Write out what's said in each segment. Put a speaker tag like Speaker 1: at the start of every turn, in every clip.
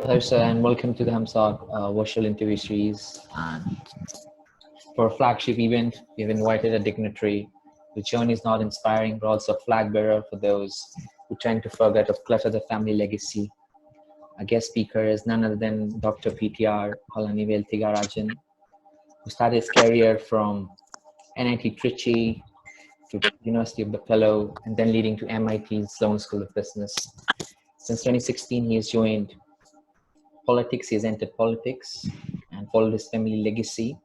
Speaker 1: Hello, sir, and welcome to the HAMSOC virtual interview series. And for a flagship event, we've invited a dignitary whose journey is not inspiring, but also a flag bearer for those who tend to forget or clutter the family legacy. Our guest speaker is none other than Dr. PTR Palanivel Thiagarajan, who started his career from NIT Trichy to University of Buffalo, and then leading to MIT's Sloan School of Business. Since 2016, he has joined politics. He has entered politics and followed his family legacy,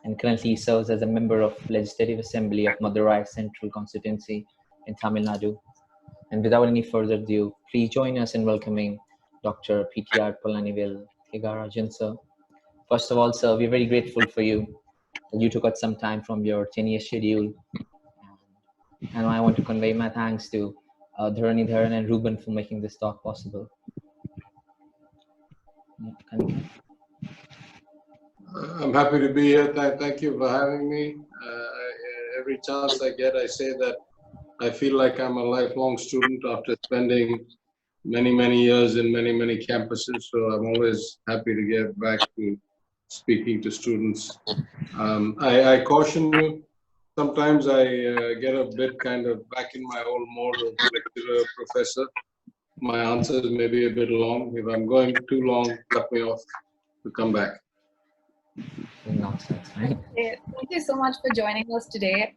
Speaker 1: and currently he serves as a member of Legislative Assembly of Madurai Central Constituency in Tamil Nadu. And without any further ado, please join us in welcoming Dr. PTR Palanivel Thiagarajan, sir. First of all, sir, we're very grateful for you that you took out some time from your 10-year schedule. And I want to convey my thanks to Dharan and Ruben for making this talk possible.
Speaker 2: I'm happy to be here. Thank you for having me. Every chance I get, I say that I feel like I'm a lifelong student after spending many years in many campuses. So I'm always happy to get back to speaking to students. I caution you, sometimes I get a bit kind of back in my old mode of lecturer, professor. My answers may be a bit long. If I'm going too long, cut me off to come back.
Speaker 1: Nonsense, right?
Speaker 3: Okay, thank you so much for joining us today.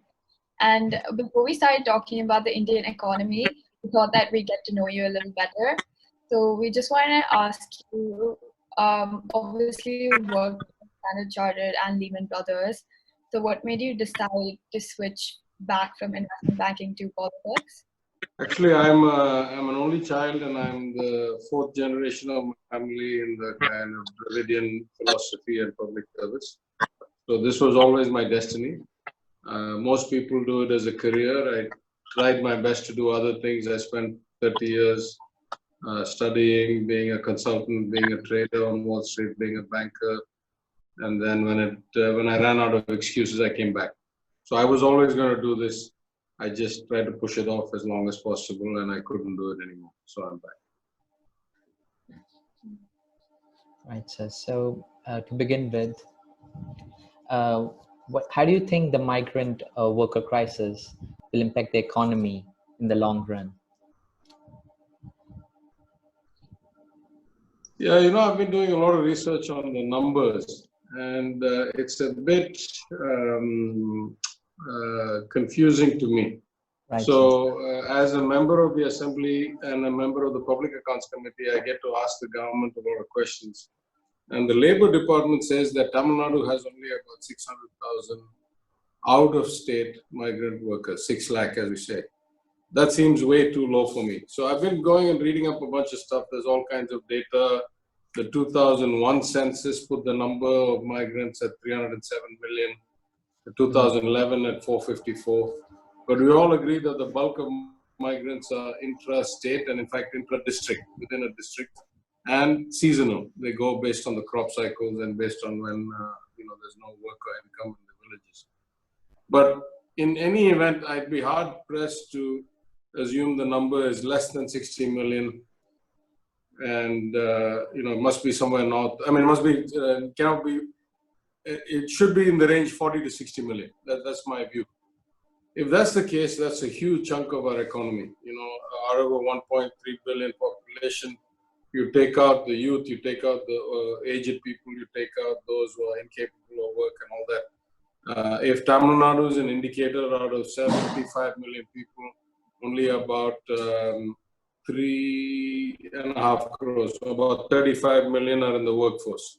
Speaker 3: And before we started talking about the Indian economy, we thought that we'd get to know you a little better. So we just want to ask you, obviously you worked at Standard Chartered and Lehman Brothers. So what made you decide to switch back from investment banking to politics?
Speaker 2: Actually, I'm an only child, and I'm the fourth generation of my family in the kind of Dravidian philosophy and public service. So this was always my destiny. Most people do it as a career. I tried my best to do other things. I spent 30 years studying, being a consultant, being a trader on Wall Street, being a banker. And then when I ran out of excuses, I came back. So I was always going to do this. I just tried to push it off as long as possible, and I couldn't do it anymore. So I'm back.
Speaker 1: Right, sir. So to begin with, how do you think the migrant worker crisis will impact the economy in the long run?
Speaker 2: Yeah, I've been doing a lot of research on the numbers, and it's a bit confusing to me. Right. So as a member of the Assembly and a member of the Public Accounts Committee, I get to ask the government a lot of questions. And the Labour Department says that Tamil Nadu has only about 600,000 out-of-state migrant workers, 6 lakh as we say. That seems way too low for me. So I've been going and reading up a bunch of stuff. There's all kinds of data. The 2001 census put the number of migrants at 307 million. The 2011 at 454. But we all agree that the bulk of migrants are intra-state and in fact intra-district, within a district, and seasonal. They go based on the crop cycles and based on when there's no work or income in the villages. But in any event, I'd be hard pressed to assume the number is less than 60 million, and it must be somewhere north. I mean, it must be cannot be. It should be in the range 40 to 60 million. That's my view. If that's the case, that's a huge chunk of our economy. Out of a 1.3 billion population, you take out the youth, you take out the aged people, you take out those who are incapable of work and all that. If Tamil Nadu is an indicator, out of 75 million people, only about 3.5 crores, so about 35 million are in the workforce.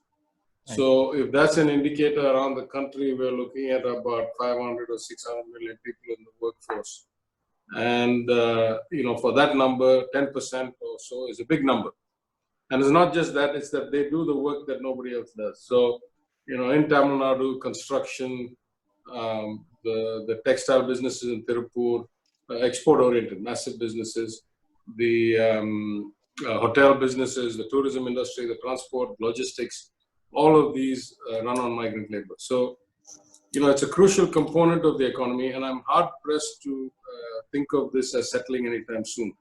Speaker 2: Right. So if that's an indicator around the country, we're looking at about 500 or 600 million people in the workforce. And, for that number, 10% or so is a big number. And it's not just that, it's that they do the work that nobody else does. So, in Tamil Nadu, construction, the textile businesses in Tirupur, export-oriented, massive businesses, the hotel businesses, the tourism industry, the transport, logistics, all of these run on migrant labor. So, it's a crucial component of the economy, and I'm hard-pressed to think of this as settling anytime soon.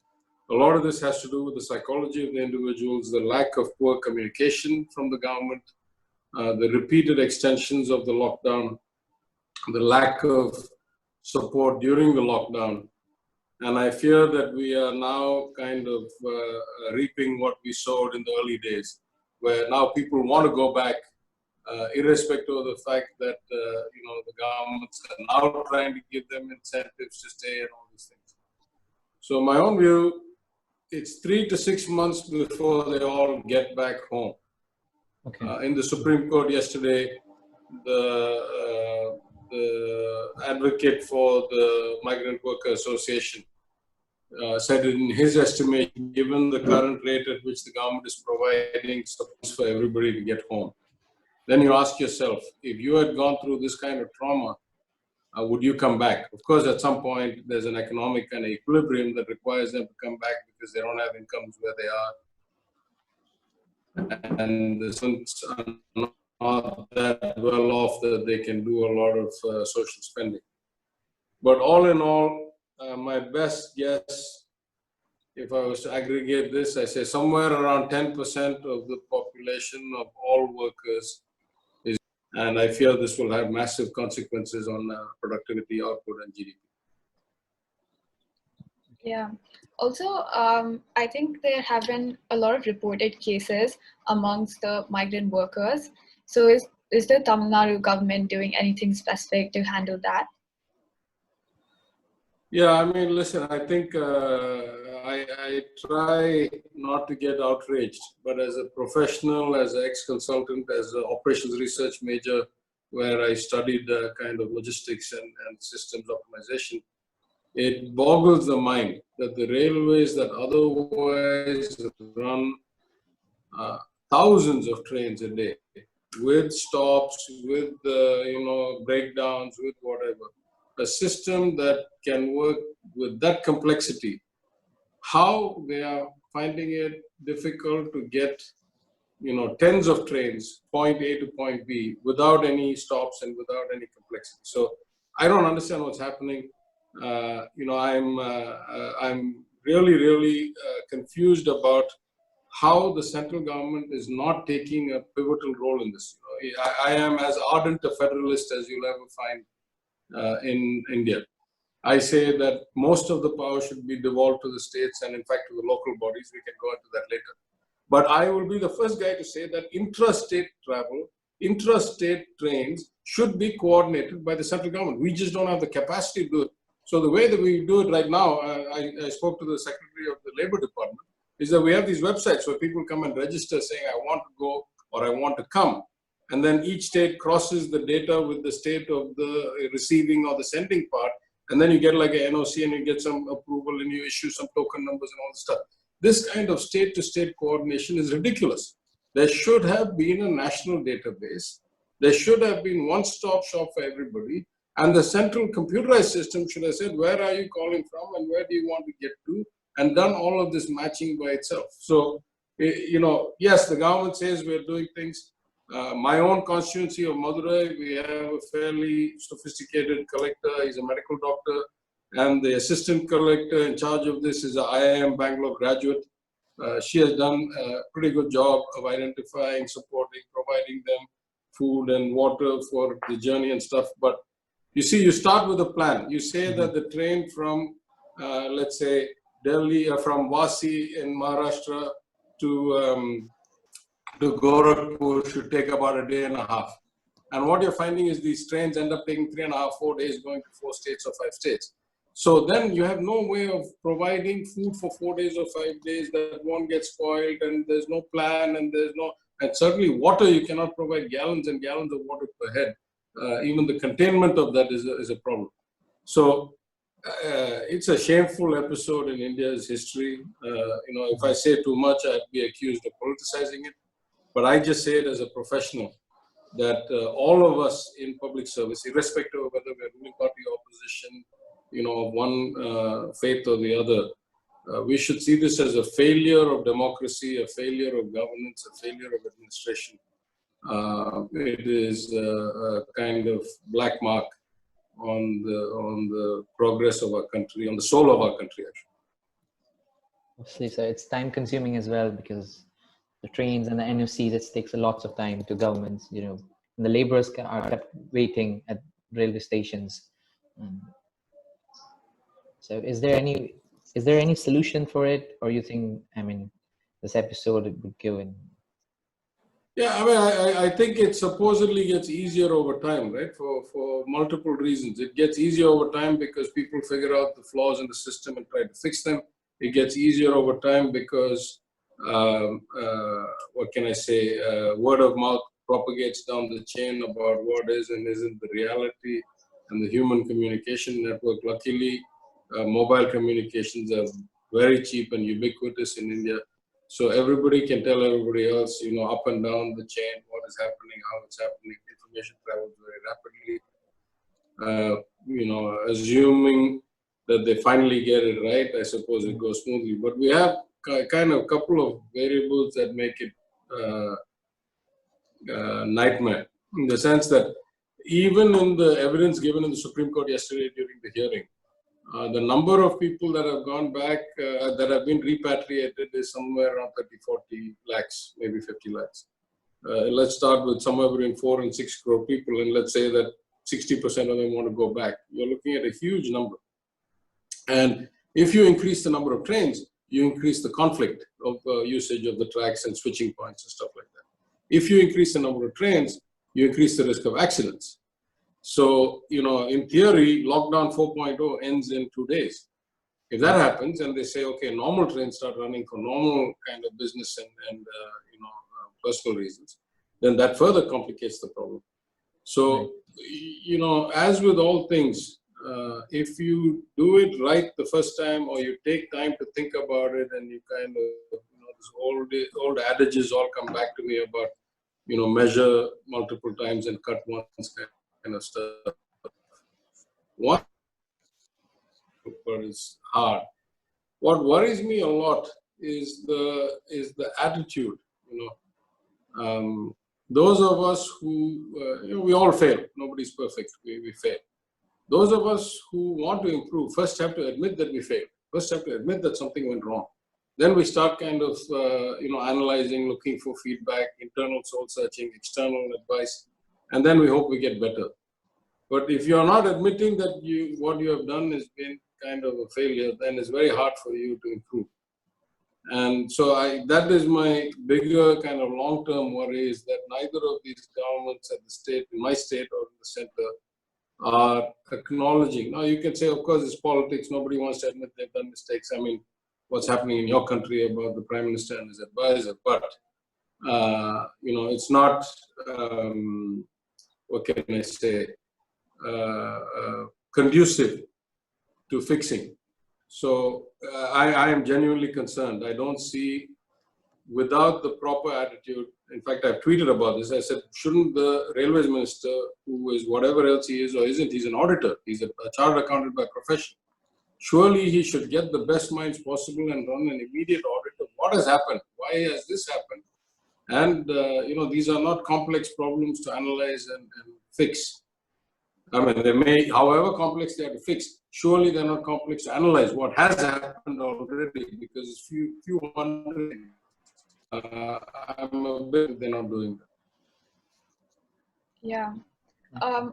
Speaker 2: A lot of this has to do with the psychology of the individuals, the lack of poor communication from the government, the repeated extensions of the lockdown, the lack of support during the lockdown. And I fear that we are now kind of reaping what we sowed in the early days, where now people want to go back, irrespective of the fact that the governments are now trying to give them incentives to stay and all these things. So my own view, it's 3 to 6 months before they all get back home.
Speaker 1: Okay.
Speaker 2: In the Supreme Court yesterday, the advocate for the Migrant Worker Association said in his estimation, given the current rate at which the government is providing supports for everybody to get home, then you ask yourself, if you had gone through this kind of trauma, would you come back? Of course, at some point, there's an economic kind of equilibrium that requires them to come back because they don't have incomes where they are. And the students are not that well off that they can do a lot of social spending. But all in all, my best guess, if I was to aggregate this, I say somewhere around 10% of the population of all workers is, and I fear this will have massive consequences on productivity, output, and GDP.
Speaker 3: Yeah. Also, I think there have been a lot of reported cases amongst the migrant workers. So is the Tamil Nadu government doing anything specific to handle that?
Speaker 2: Yeah, I mean, listen, I think I try not to get outraged, but as a professional, as an ex-consultant, as an operations research major, where I studied kind of logistics and systems optimization, it boggles the mind that the railways that otherwise run thousands of trains a day, with stops, with breakdowns, with whatever, a system that can work with that complexity, how they are finding it difficult to get tens of trains, point A to point B, without any stops and without any complexity. So I don't understand what's happening. I'm really confused about how the central government is not taking a pivotal role in this. I am as ardent a federalist as you'll ever find in India. I say that most of the power should be devolved to the states and in fact to the local bodies. We can go into that later. But I will be the first guy to say that intrastate travel, intrastate trains should be coordinated by the central government. We just don't have the capacity to do it. So the way that we do it right now, I spoke to the Secretary of the Labor Department, is that we have these websites where people come and register saying, I want to go or I want to come. And then each state crosses the data with the state of the receiving or the sending part. And then you get like an NOC and you get some approval and you issue some token numbers and all this stuff. This kind of state-to-state coordination is ridiculous. There should have been a national database. There should have been one-stop shop for everybody. And the central computerized system should have said, where are you calling from and where do you want to get to? And done all of this matching by itself. So, yes, the government says we're doing things. My own constituency of Madurai, we have a fairly sophisticated collector. He's a medical doctor. And the assistant collector in charge of this is an IIM Bangalore graduate. She has done a pretty good job of identifying, supporting, providing them food and water for the journey and stuff. But you see, you start with a plan. You say that the train from, let's say, Delhi, from Vasi in Maharashtra to Gorakhpur should take about a day and a half. And what you're finding is these trains end up taking 3.5, 4 days going to 4 states or 5 states. So then you have no way of providing food for 4 days or 5 days that won't get spoiled, and there's no plan, and and certainly water, you cannot provide gallons and gallons of water per head. Even the containment of that is a problem. So it's a shameful episode in India's history. If I say too much, I'd be accused of politicizing it. But I just say it as a professional that all of us in public service, irrespective of whether we're ruling party or opposition, of one faith or the other, we should see this as a failure of democracy, a failure of governance, a failure of administration. It is a kind of black mark on the progress of our country, on the soul of our country, actually.
Speaker 1: Obviously, so it's time consuming as well because the trains and the NOCs, it takes a lots of time to governments, and the laborers are kept waiting at railway stations. Um, so is there any solution for it, or you think, this episode would go in?
Speaker 2: Yeah, I mean, I think it supposedly gets easier over time, right? For multiple reasons. It gets easier over time because people figure out the flaws in the system and try to fix them. It gets easier over time because, what can I say, word of mouth propagates down the chain about what is and isn't the reality, and the human communication network. Luckily, mobile communications are very cheap and ubiquitous in India. So everybody can tell everybody else, up and down the chain, what is happening, how it's happening. Information travels very rapidly. Assuming that they finally get it right, I suppose it goes smoothly. But we have kind of a couple of variables that make it nightmare, in the sense that even in the evidence given in the Supreme Court yesterday during the hearing, the number of people that have gone back, that have been repatriated, is somewhere around 30, 40 lakhs, maybe 50 lakhs. Let's start with somewhere between 4 and 6 crore people, and let's say that 60% of them want to go back. You're looking at a huge number. And if you increase the number of trains, you increase the conflict of usage of the tracks and switching points and stuff like that. If you increase the number of trains, you increase the risk of accidents. So, in theory, lockdown 4.0 ends in 2 days. If that happens and they say, okay, normal trains start running for normal kind of business and personal reasons, then that further complicates the problem. So, as with all things, if you do it right the first time, or you take time to think about it, and you kind of, these old adages all come back to me about, measure multiple times and cut once kind of stuff. One, but it's hard. What worries me a lot is the attitude. Those of us who, we all fail. Nobody's perfect. We fail. Those of us who want to improve first have to admit that we failed. First have to admit that something went wrong. Then we start kind of, analyzing, looking for feedback, internal soul searching, external advice, and then we hope we get better. But if you're not admitting that what you have done has been kind of a failure, then it's very hard for you to improve. And so that is my bigger kind of long-term worry, is that neither of these governments at the state, in my state or in the center, are acknowledging. Now you can say, of course, it's politics. Nobody wants to admit they've done mistakes. I mean, what's happening in your country about the Prime Minister and his advisor. But, it's not, what can I say, conducive to fixing. So I am genuinely concerned. I don't see, without the proper attitude, in fact, I've tweeted about this. I said, shouldn't the railways minister, who is whatever else he is or isn't, he's an auditor, he's a chartered accountant by profession. Surely he should get the best minds possible and run an immediate audit of what has happened, why has this happened. And, these are not complex problems to analyze and fix. I mean, they may, however complex they are to fix, surely they're not complex to analyze what has happened already, because it's few hundred. I'm a bit, they're not doing that.
Speaker 3: Yeah.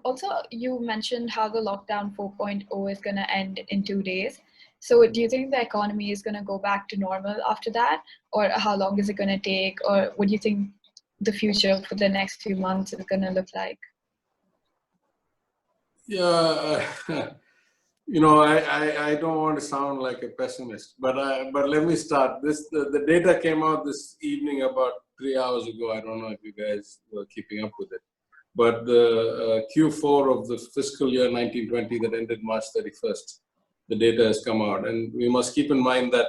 Speaker 3: Also, you mentioned how the lockdown 4.0 is going to end in 2 days. So do you think the economy is going to go back to normal after that? Or how long is it going to take? Or what do you think the future for the next few months is going to look like?
Speaker 2: Yeah, I don't want to sound like a pessimist, but let me start. The data came out this evening about 3 hours ago. I don't know if you guys were keeping up with it, but the Q4 of the fiscal year 1920 that ended March 31st, the data has come out, and we must keep in mind that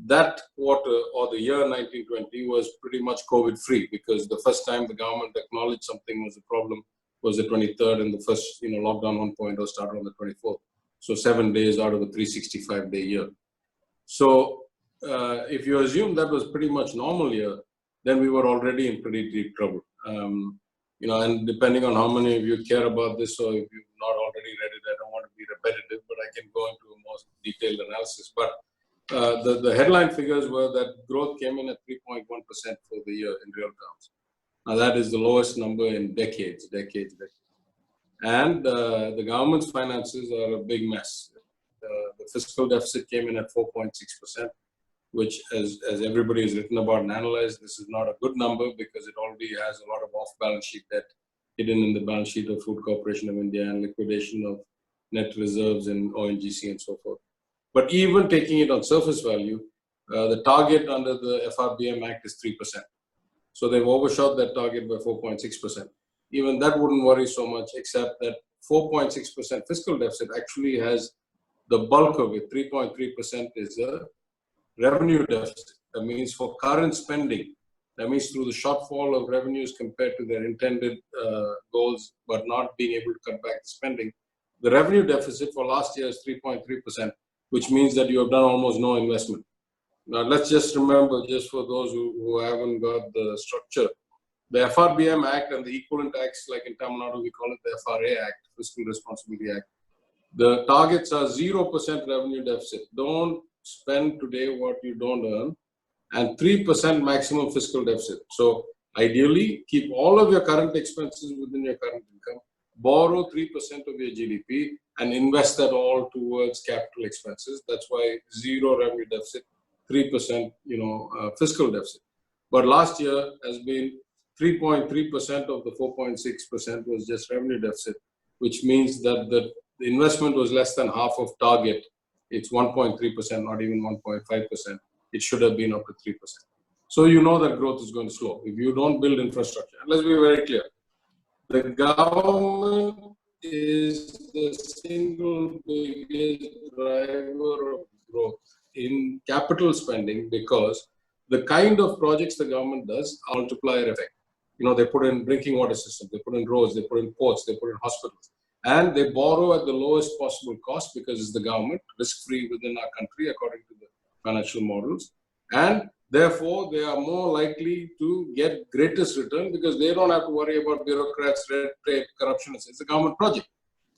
Speaker 2: that quarter, or the year 1920, was pretty much COVID-free, because the first time the government acknowledged something was a problem was the 23rd, and the first lockdown 1.0 started on the 24th. So 7 days out of a 365-day year. So if you assume that was pretty much normal year, then we were already in pretty deep trouble. And depending on how many of you care about this, or if you've not already read it, I don't want to be repetitive, but I can go into a more detailed analysis. But the headline figures were that growth came in at 3.1% for the year in real terms. Now that is the lowest number in decades. And the government's finances are a big mess. The fiscal deficit came in at 4.6%, which, as everybody has written about and analyzed, this is not a good number because it already has a lot of off-balance sheet debt hidden in the balance sheet of Food Corporation of India and liquidation of net reserves in ONGC and so forth. But even taking it on surface value, the target under the FRBM Act is 3%. So they've overshot that target by 4.6%. Even that wouldn't worry so much, except that 4.6% fiscal deficit actually has the bulk of it. 3.3% is a revenue deficit. That means for current spending, that means through the shortfall of revenues compared to their intended goals, but not being able to cut back the spending. The revenue deficit for last year is 3.3%, which means that you have done almost no investment. Now, let's just remember, just for those who haven't got the structure, the FRBM Act and the equivalent acts, like in Tamil Nadu, we call it the FRA Act, Fiscal Responsibility Act. The targets are 0% revenue deficit. Don't spend today what you don't earn, and 3% maximum fiscal deficit. So ideally, keep all of your current expenses within your current income, borrow 3% of your GDP, and invest that all towards capital expenses. That's why 0 revenue deficit, 3% fiscal deficit. But last year has been 3.3% of the 4.6% was just revenue deficit, which means that the investment was less than half of target. It's 1.3%, not even 1.5%. It should have been up to 3%. So you know that growth is going to slow if you don't build infrastructure. And let's be very clear. The government is the single biggest driver of growth in capital spending because the kind of projects the government does are multiplier effect. They put in drinking water systems, they put in roads, they put in ports, they put in hospitals. And they borrow at the lowest possible cost because it's the government, risk-free within our country according to the financial models. And therefore, they are more likely to get greatest return because they don't have to worry about bureaucrats, red tape, corruption. It's a government project.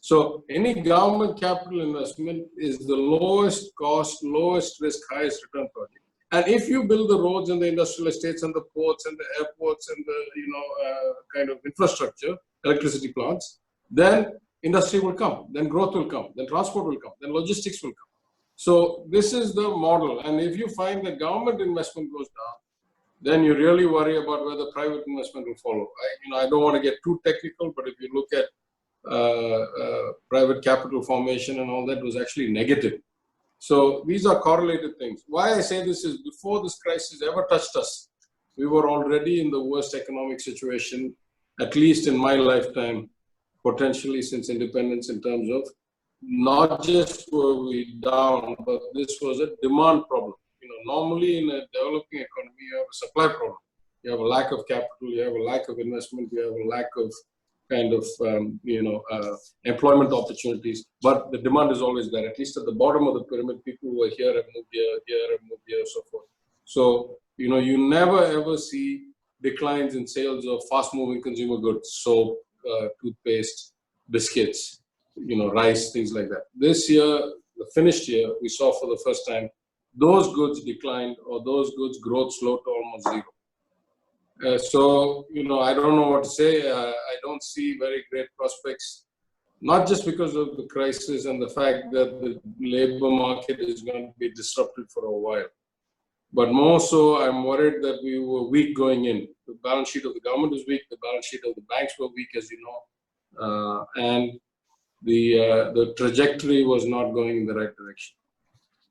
Speaker 2: So any government capital investment is the lowest cost, lowest risk, highest return project. And if you build the roads and the industrial estates and the ports and the airports and the kind of infrastructure, electricity plants, then industry will come, then growth will come, then transport will come, then logistics will come. So this is the model. And if you find that government investment goes down, then you really worry about whether private investment will follow. I don't want to get too technical, but if you look at private capital formation and all that was actually negative. So these are correlated things. Why I say this is before this crisis ever touched us, we were already in the worst economic situation, at least in my lifetime, potentially since independence, in terms of not just were we down, but this was a demand problem. Normally in a developing economy, you have a supply problem. You have a lack of capital, you have a lack of investment, you have a lack of kind of, employment opportunities. But the demand is always there. At least at the bottom of the pyramid, people who are here have moved here have moved here, so forth. So, you never ever see declines in sales of fast-moving consumer goods, soap, toothpaste, biscuits, rice, things like that. This year, the finished year, we saw for the first time, those goods declined or those goods growth slowed to almost zero. So, I don't know what to say. I don't see very great prospects, not just because of the crisis and the fact that the labor market is going to be disrupted for a while. But more so, I'm worried that we were weak going in. The balance sheet of the government was weak. The balance sheet of the banks were weak, as you know. And the trajectory was not going in the right direction.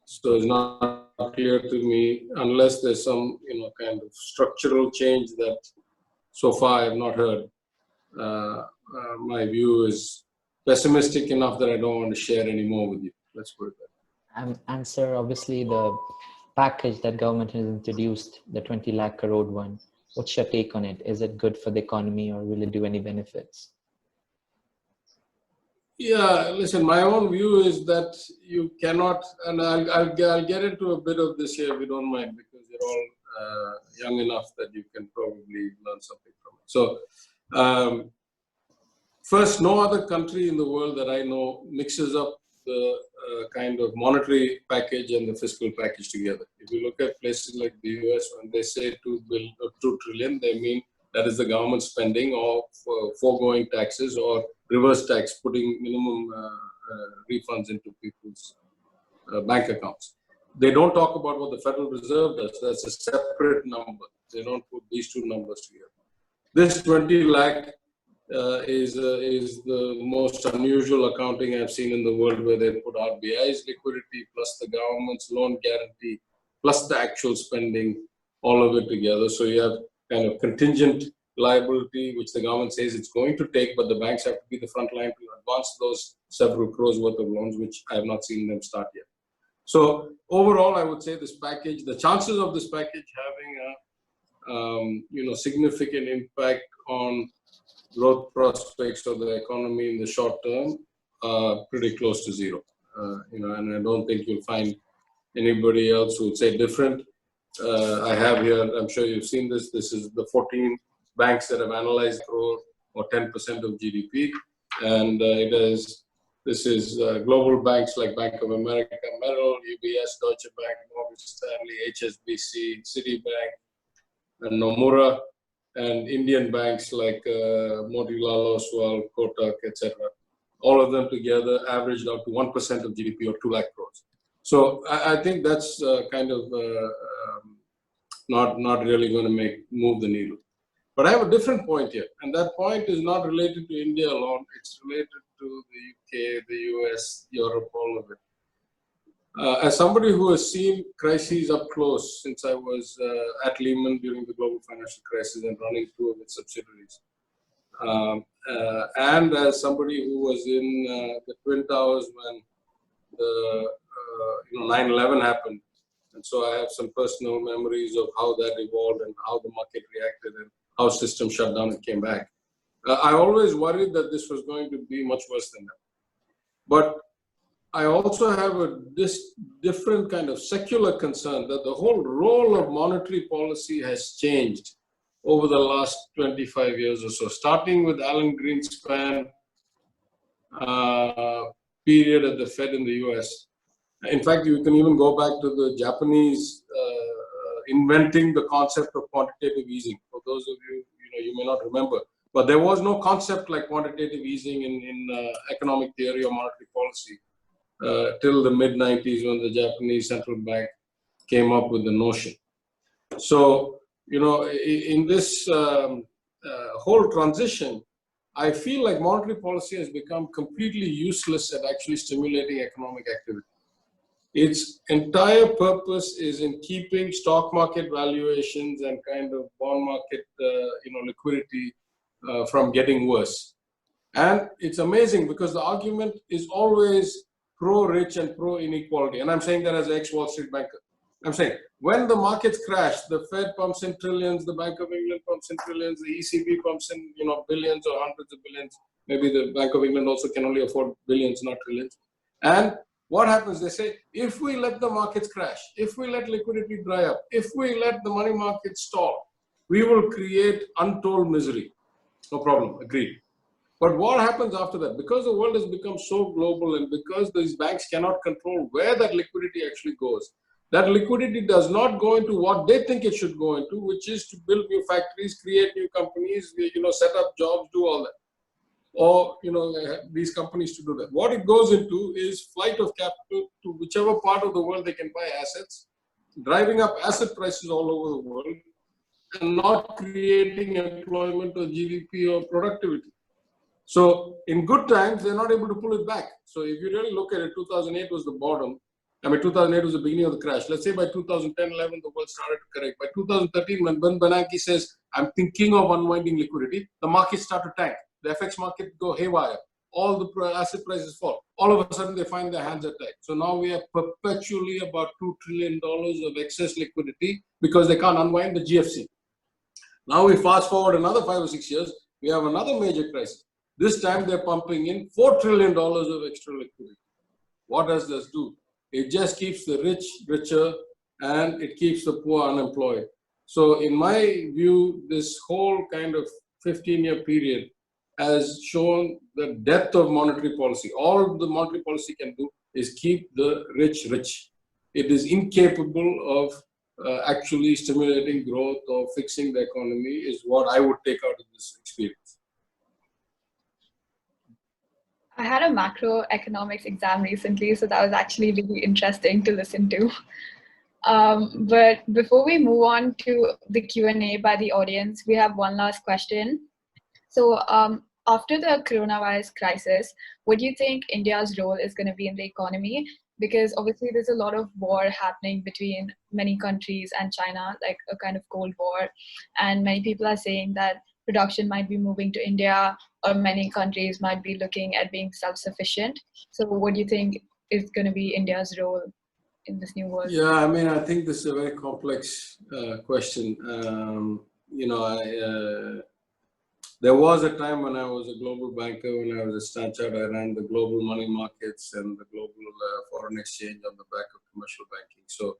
Speaker 2: So it's not clear to me, unless there's some kind of structural change that so far I have not heard. My view is pessimistic enough that I don't want to share any more with you. Let's put it that way.
Speaker 1: And sir, obviously the package that government has introduced, the 20 lakh crore one, what's your take on it? Is it good for the economy or will it do any benefits?
Speaker 2: Yeah, listen, my own view is that you cannot, and I'll get into a bit of this here if you don't mind, because you're all young enough that you can probably learn something from it. So, first, no other country in the world that I know mixes up the kind of monetary package and the fiscal package together. If you look at places like the US, when they say 2 trillion, they mean that is the government spending of foregoing taxes or reverse tax, putting minimum refunds into people's bank accounts. They don't talk about what the Federal Reserve does. That's a separate number. They don't put these two numbers together. This 20 lakh is the most unusual accounting I've seen in the world, where they put RBI's liquidity plus the government's loan guarantee plus the actual spending, all of it together. So you have kind of contingent liability, which the government says it's going to take, but the banks have to be the front line to advance those several crores worth of loans, which I have not seen them start yet. So overall, I would say this package, the chances of this package having a significant impact on growth prospects of the economy in the short term are pretty close to zero. And I don't think you'll find anybody else who would say different. I have here, I'm sure you've seen this. This is the 14 banks that have analyzed growth, or 10% of GDP, and this is global banks like Bank of America, Merrill, UBS, Deutsche Bank, Morgan Stanley, HSBC, Citibank, and Nomura, and Indian banks like Motilal Oswal, Kotak, etc. All of them together averaged out to 1% of GDP, or 2 lakh crores. So I think that's kind of not really going to move the needle. But I have a different point here, and that point is not related to India alone. It's related to the UK, the US, Europe, all of it. As somebody who has seen crises up close since I was at Lehman during the global financial crisis and running 2 of its subsidiaries, and as somebody who was in the Twin Towers when the 9/11 happened, and so I have some personal memories of how that evolved and how the market reacted and how system shut down and came back. I always worried that this was going to be much worse than that. But I also have this different kind of secular concern that the whole role of monetary policy has changed over the last 25 years or so, starting with Alan Greenspan period at the Fed in the US. In fact, you can even go back to the Japanese inventing the concept of quantitative easing. For those of you, you may not remember, but there was no concept like quantitative easing in economic theory or monetary policy till the mid-90s, when the Japanese central bank came up with the notion. So, in this whole transition, I feel like monetary policy has become completely useless at actually stimulating economic activity. Its entire purpose is in keeping stock market valuations and kind of bond market, liquidity from getting worse. And it's amazing because the argument is always pro-rich and pro-inequality. And I'm saying that as an ex-Wall Street banker. I'm saying when the markets crash, the Fed pumps in trillions, the Bank of England pumps in trillions, the ECB pumps in billions or hundreds of billions. Maybe the Bank of England also can only afford billions, not trillions. And what happens? They say, if we let the markets crash, if we let liquidity dry up, if we let the money market stall, we will create untold misery. No problem, agreed. But what happens after that? Because the world has become so global and because these banks cannot control where that liquidity actually goes, that liquidity does not go into what they think it should go into, which is to build new factories, create new companies, set up jobs, do all that. Or, these companies to do that. What it goes into is flight of capital to whichever part of the world they can buy assets, driving up asset prices all over the world, and not creating employment or GDP or productivity. So in good times, they're not able to pull it back. So if you really look at it, 2008 was the bottom. 2008 was the beginning of the crash. Let's say by 2010, 11, the world started to correct. By 2013, when Ben Bernanke says, I'm thinking of unwinding liquidity, the markets start to tank. The FX market go haywire. All the asset prices fall. All of a sudden, they find their hands are tied. So now we have perpetually about $2 trillion of excess liquidity because they can't unwind the GFC. Now we fast forward another 5 or 6 years, we have another major crisis. This time they're pumping in $4 trillion of extra liquidity. What does this do? It just keeps the rich richer and it keeps the poor unemployed. So in my view, this whole kind of 15-year period has shown the depth of monetary policy. All the monetary policy can do is keep the rich rich. It is incapable of actually stimulating growth or fixing the economy, is what I would take out of this experience.
Speaker 3: I had a macroeconomics exam recently, so that was actually really interesting to listen to. But before we move on to the Q&A by the audience, we have one last question. So after the coronavirus crisis, what do you think India's role is going to be in the economy? Because obviously there's a lot of war happening between many countries and China, like a kind of Cold War. And many people are saying that production might be moving to India, or many countries might be looking at being self-sufficient. So what do you think is going to be India's role in this new world?
Speaker 2: Yeah, I mean, I think this is a very complex question. There was a time when I was a global banker, when I was a Stanchart, I ran the global money markets and the global foreign exchange on the back of commercial banking. So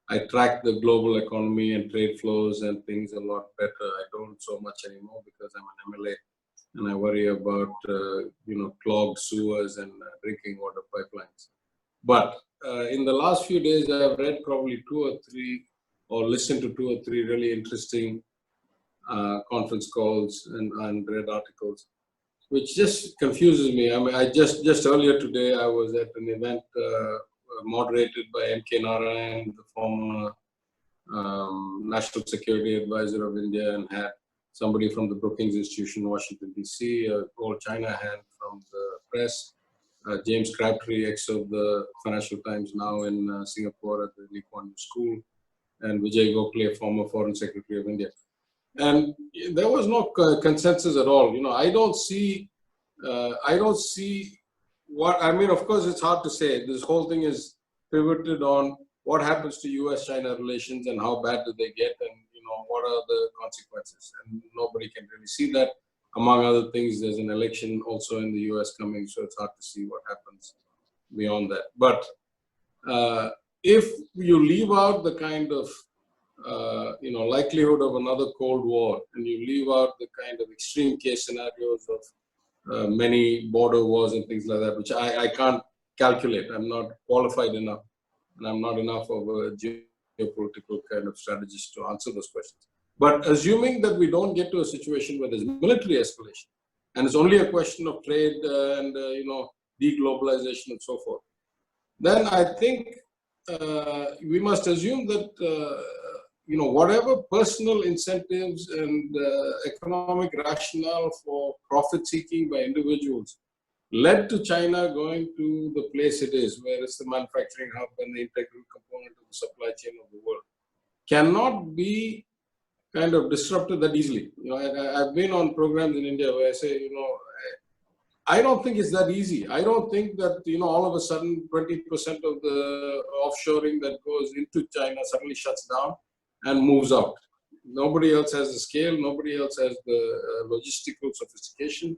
Speaker 2: I track the global economy and trade flows and things a lot better. I don't so much anymore because I'm an MLA and I worry about, clogged sewers and drinking water pipelines. But in the last few days, I've read probably 2 or 3 or listened to 2 or 3 really interesting conference calls and read articles, which just confuses me. I mean, I just earlier today, I was at an event moderated by M.K. Narayan, the former National Security Advisor of India, and had somebody from the Brookings Institution, Washington, D.C., a old China hand from the press, James Crabtree, ex of the Financial Times, now in Singapore at the Lee Kuan Yew School, and Vijay Gokhale, former Foreign Secretary of India. And there was no consensus at all. I don't see what, I mean, of course, it's hard to say. This whole thing is pivoted on what happens to US-China relations and how bad do they get, and, what are the consequences. And nobody can really see that. Among other things, there's an election also in the US coming, so it's hard to see what happens beyond that. But if you leave out the kind of likelihood of another Cold War, and you leave out the kind of extreme case scenarios of many border wars and things like that, which I can't calculate. I'm not qualified enough, and I'm not enough of a geopolitical kind of strategist to answer those questions. But assuming that we don't get to a situation where there's military escalation, and it's only a question of trade and deglobalization and so forth, then I think we must assume that whatever personal incentives and economic rationale for profit seeking by individuals led to China going to the place it is, where it's the manufacturing hub and the integral component of the supply chain of the world, cannot be kind of disrupted that easily. I've been on programs in India where I say, I don't think it's that easy. I don't think that, all of a sudden 20% of the offshoring that goes into China suddenly shuts down and moves out. Nobody else has the scale. Nobody else has the logistical sophistication.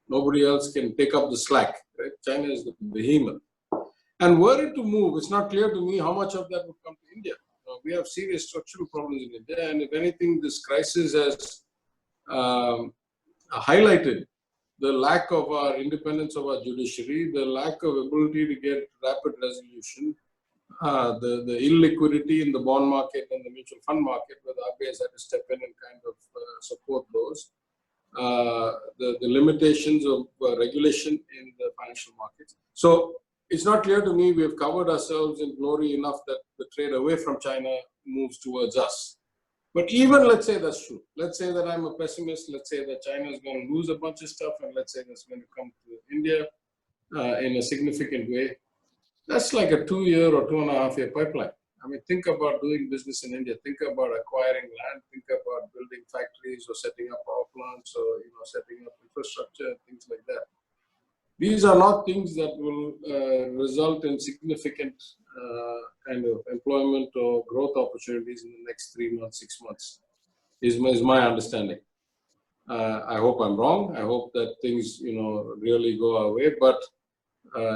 Speaker 2: Nobody else can pick up the slack. Right? China is the behemoth. And were it to move, it's not clear to me how much of that would come to India. We have serious structural problems in India, and if anything, this crisis has highlighted the lack of our independence of our judiciary, the lack of ability to get rapid resolution, the illiquidity in the bond market and the mutual fund market, where the RBI has had to step in and kind of support those, the limitations of regulation in the financial markets. So it's not clear to me we have covered ourselves in glory enough that the trade away from China moves towards us. But even let's say that's true. Let's say that I'm a pessimist. Let's say that China is going to lose a bunch of stuff, and let's say that's going to come to India in a significant way. That's like a 2-year or 2.5-year pipeline. I mean, think about doing business in India. Think about acquiring land. Think about building factories or setting up power plants or setting up infrastructure and things like that. These are not things that will result in significant kind of employment or growth opportunities in the next 3 months, 6 months, is my understanding. I hope I'm wrong. I hope that things, really go our way. But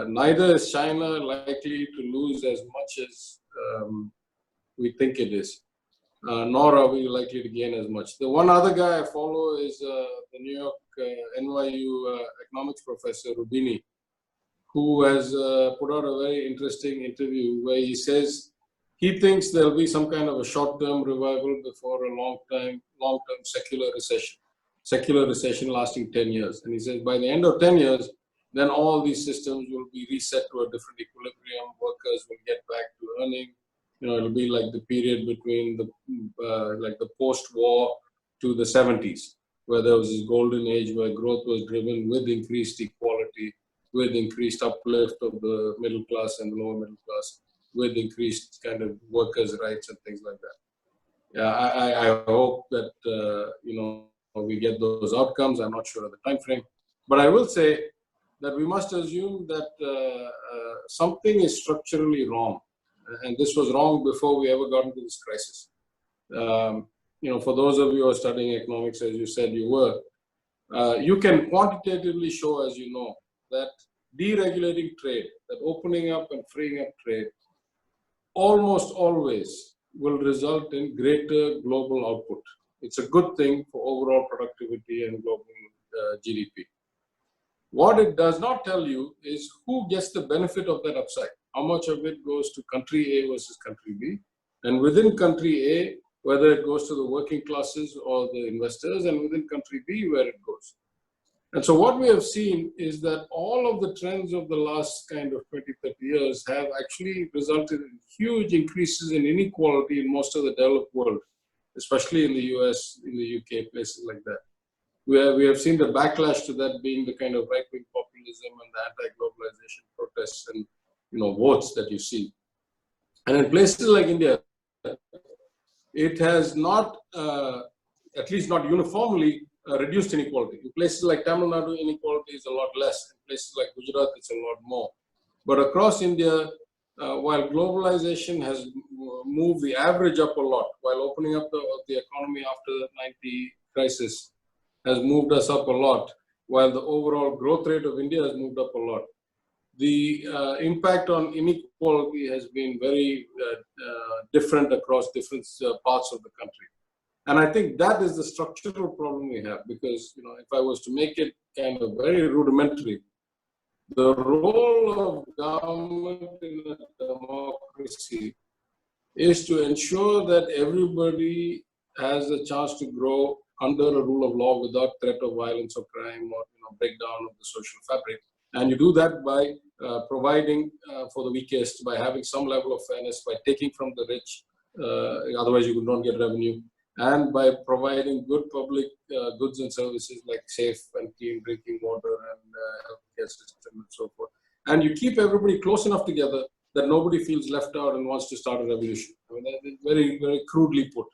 Speaker 2: neither is China likely to lose as much as we think it is, nor are we likely to gain as much. The one other guy I follow is the New York NYU economics professor Rubini, who has put out a very interesting interview where he says he thinks there'll be some kind of a short-term revival before a long-term secular recession lasting 10 years. And he says by the end of 10 years, then all these systems will be reset to a different equilibrium. Workers will get back to earning. It'll be like the period between the post-war to the 70s, where there was this golden age where growth was driven with increased equality, with increased uplift of the middle class and lower middle class, with increased kind of workers' rights and things like that. Yeah, I hope that we get those outcomes. I'm not sure of the time frame, but I will say that we must assume that something is structurally wrong, and this was wrong before we ever got into this crisis. For those of you who are studying economics, as you said you were, you can quantitatively show, as you know, that deregulating trade, that opening up and freeing up trade, almost always will result in greater global output. It's a good thing for overall productivity and global GDP. What it does not tell you is who gets the benefit of that upside. How much of it goes to country A versus country B, and within country A, whether it goes to the working classes or the investors, and within country B, where it goes. And so what we have seen is that all of the trends of the last kind of 20, 30 years have actually resulted in huge increases in inequality in most of the developed world, especially in the US, in the UK, places like that. We have seen the backlash to that being the kind of right-wing populism and the anti-globalization protests and votes that you see. And in places like India, it has not, at least not uniformly, reduced inequality. In places like Tamil Nadu, inequality is a lot less. In places like Gujarat, it's a lot more. But across India, while globalization has moved the average up a lot, while opening up the economy after the 90 crisis has moved us up a lot, while the overall growth rate of India has moved up a lot, the impact on inequality has been very different across different parts of the country. And I think that is the structural problem we have, because if I was to make it kind of very rudimentary, the role of government in a democracy is to ensure that everybody has a chance to grow under a rule of law without threat of violence or crime or breakdown of the social fabric. And you do that by providing for the weakest, by having some level of fairness, by taking from the rich, otherwise you don't get revenue, and by providing good public goods and services like safe and clean drinking water and healthcare system and so forth. And you keep everybody close enough together that nobody feels left out and wants to start a revolution. I mean, that is very, very crudely put.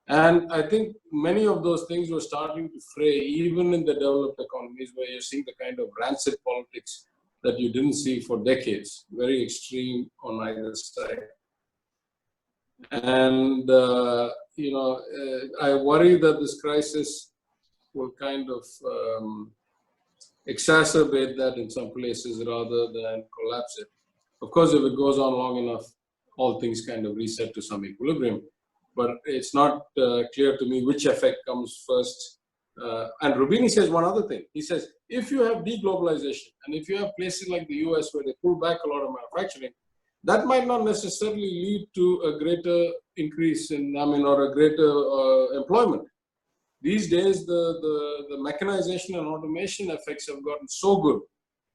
Speaker 2: And I think many of those things were starting to fray even in the developed economies, where you're seeing the kind of rancid politics that you didn't see for decades, very extreme on either side. And, I worry that this crisis will kind of exacerbate that in some places rather than collapse it. Of course, if it goes on long enough, all things kind of reset to some equilibrium. But it's not clear to me which effect comes first. And Rubini says one other thing. He says, if you have deglobalization, and if you have places like the US where they pull back a lot of manufacturing, that might not necessarily lead to a greater increase in, or a greater employment. These days, the mechanization and automation effects have gotten so good,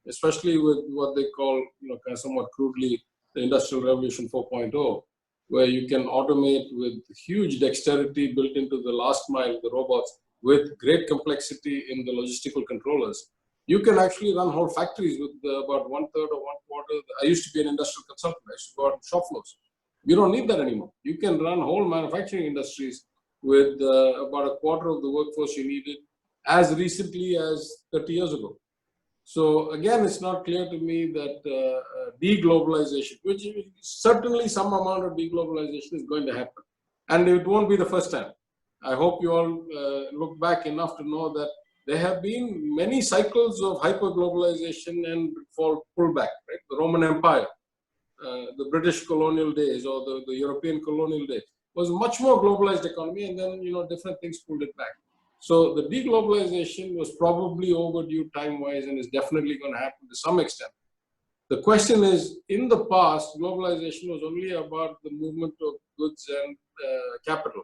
Speaker 2: especially with what they call, kind of somewhat crudely, the Industrial Revolution 4.0, where you can automate with huge dexterity built into the last mile, the robots, with great complexity in the logistical controllers. You can actually run whole factories with about 1/3 or 1/4. I used to be an industrial consultant. I used to go out on shop floors. You don't need that anymore. You can run whole manufacturing industries with about 1/4 of the workforce you needed as recently as 30 years ago. So again, it's not clear to me that deglobalization, which certainly some amount of deglobalization is going to happen. And it won't be the first time. I hope you all look back enough to know that there have been many cycles of hyperglobalization and pullback, right? The Roman Empire, the British colonial days, or the European colonial days was a much more globalized economy, and then different things pulled it back. So the deglobalization was probably overdue time-wise and is definitely going to happen to some extent. The question is, in the past, globalization was only about the movement of goods and capital.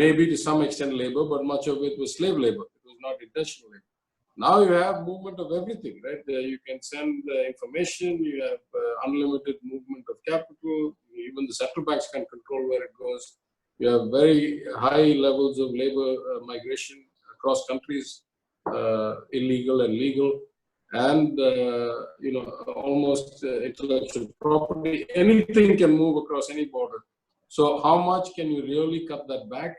Speaker 2: Maybe to some extent labor, but much of it was slave labor. It was not intentional labor. Now you have movement of everything, right? You can send information, you have unlimited movement of capital, even the central banks can control where it goes. You have very high levels of labor migration across countries, illegal and legal, and almost intellectual property. Anything can move across any border. So how much can you really cut that back?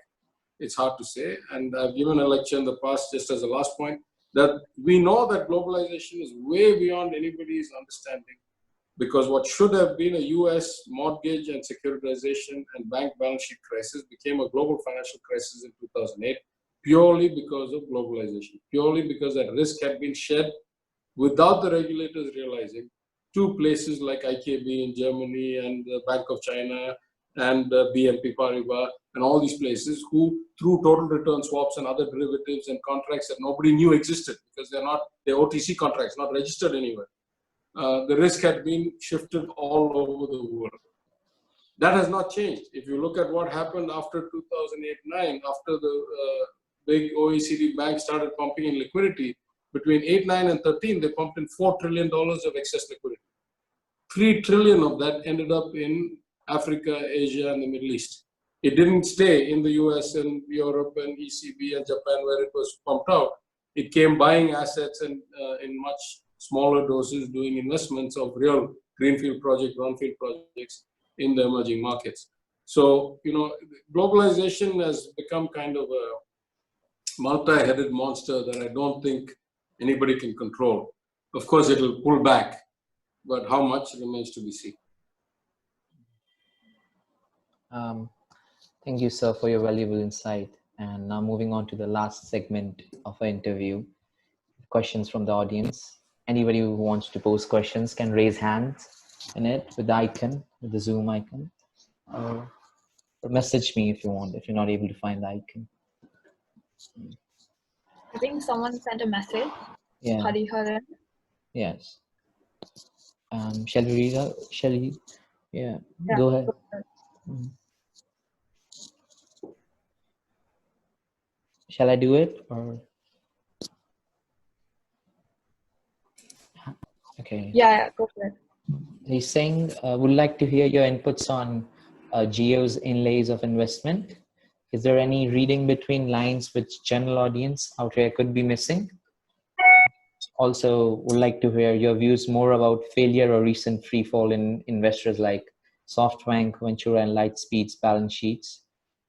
Speaker 2: It's hard to say. And I've given a lecture in the past, just as a last point, that we know that globalization is way beyond anybody's understanding, because what should have been a US mortgage and securitization and bank balance sheet crisis became a global financial crisis in 2008, purely because of globalization, purely because that risk had been shed without the regulators realizing to places like IKB in Germany and the Bank of China and BNP Paribas and all these places who, through total return swaps and other derivatives and contracts that nobody knew existed because they're OTC contracts, not registered anywhere. The risk had been shifted all over the world. That has not changed. If you look at what happened after 2008-9, after the big OECD banks started pumping in liquidity, between 8, 9, and 13, they pumped in $4 trillion of excess liquidity. 3 trillion of that ended up in Africa, Asia, and the Middle East. It didn't stay in the US and Europe and ECB and Japan where it was pumped out. It came buying assets and in much smaller doses doing investments of real greenfield projects, brownfield projects in the emerging markets. So, globalization has become kind of a multi-headed monster that I don't think anybody can control. Of course, it'll pull back, but how much remains to be seen.
Speaker 1: Thank you, sir, for your valuable insight. And now moving on to the last segment of our interview, questions from the audience. Anybody who wants to pose questions can raise hands in it with the icon, with the Zoom icon, or message me if you want, if you're not able to find the icon.
Speaker 3: I think someone sent a message.
Speaker 1: Yeah.
Speaker 3: Hariharan.
Speaker 1: Yes. Shall we read out? Shall you? Yeah. Go ahead. Shall I do it or? Okay.
Speaker 3: Yeah, go for it.
Speaker 1: He's saying, would like to hear your inputs on Geo's inlays of investment. Is there any reading between lines which general audience out here could be missing? Also, would like to hear your views more about failure or recent free fall in investors like SoftBank, Ventura, and Lightspeed's balance sheets.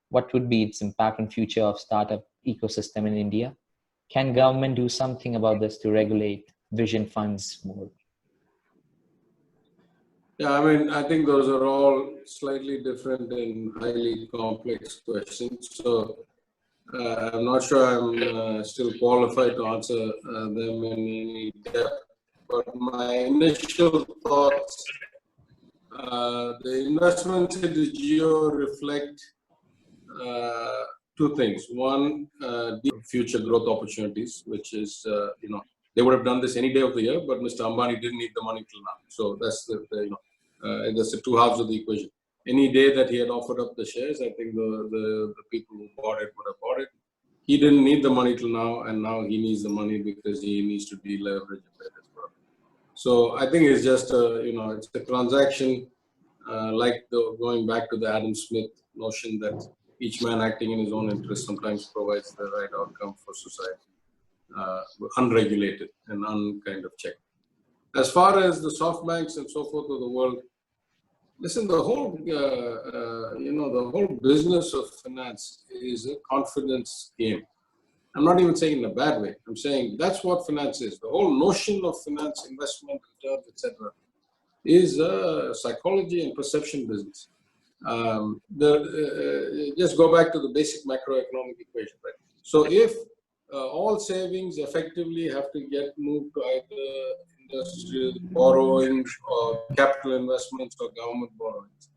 Speaker 1: What would be its impact on future of startup ecosystem in India? Can government do something about this to regulate vision funds more?
Speaker 2: Yeah, I think those are all slightly different and highly complex questions. So I'm not sure I'm still qualified to answer them in any depth. But my initial thoughts, the investments into Geo reflect two things. One, future growth opportunities, which is, they would have done this any day of the year, but Mr. Ambani didn't need the money till now. So that's that's the two halves of the equation. Any day that he had offered up the shares, I think the people who bought it would have bought it. He didn't need the money till now, and now he needs the money because he needs to deleverage a bit as well. So I think it's just it's a transaction like going back to the Adam Smith notion that each man acting in his own interest sometimes provides the right outcome for society, unregulated and unkind of checked. As far as the soft banks and so forth of the world, listen, the whole the whole business of finance is a confidence game. I'm not even saying in a bad way. I'm saying that's what finance is. The whole notion of finance, investment, returns, etc., is a psychology and perception business. Just go back to the basic macroeconomic equation, right? So if all savings effectively have to get moved to either industrial borrowings or capital investments or government borrowings,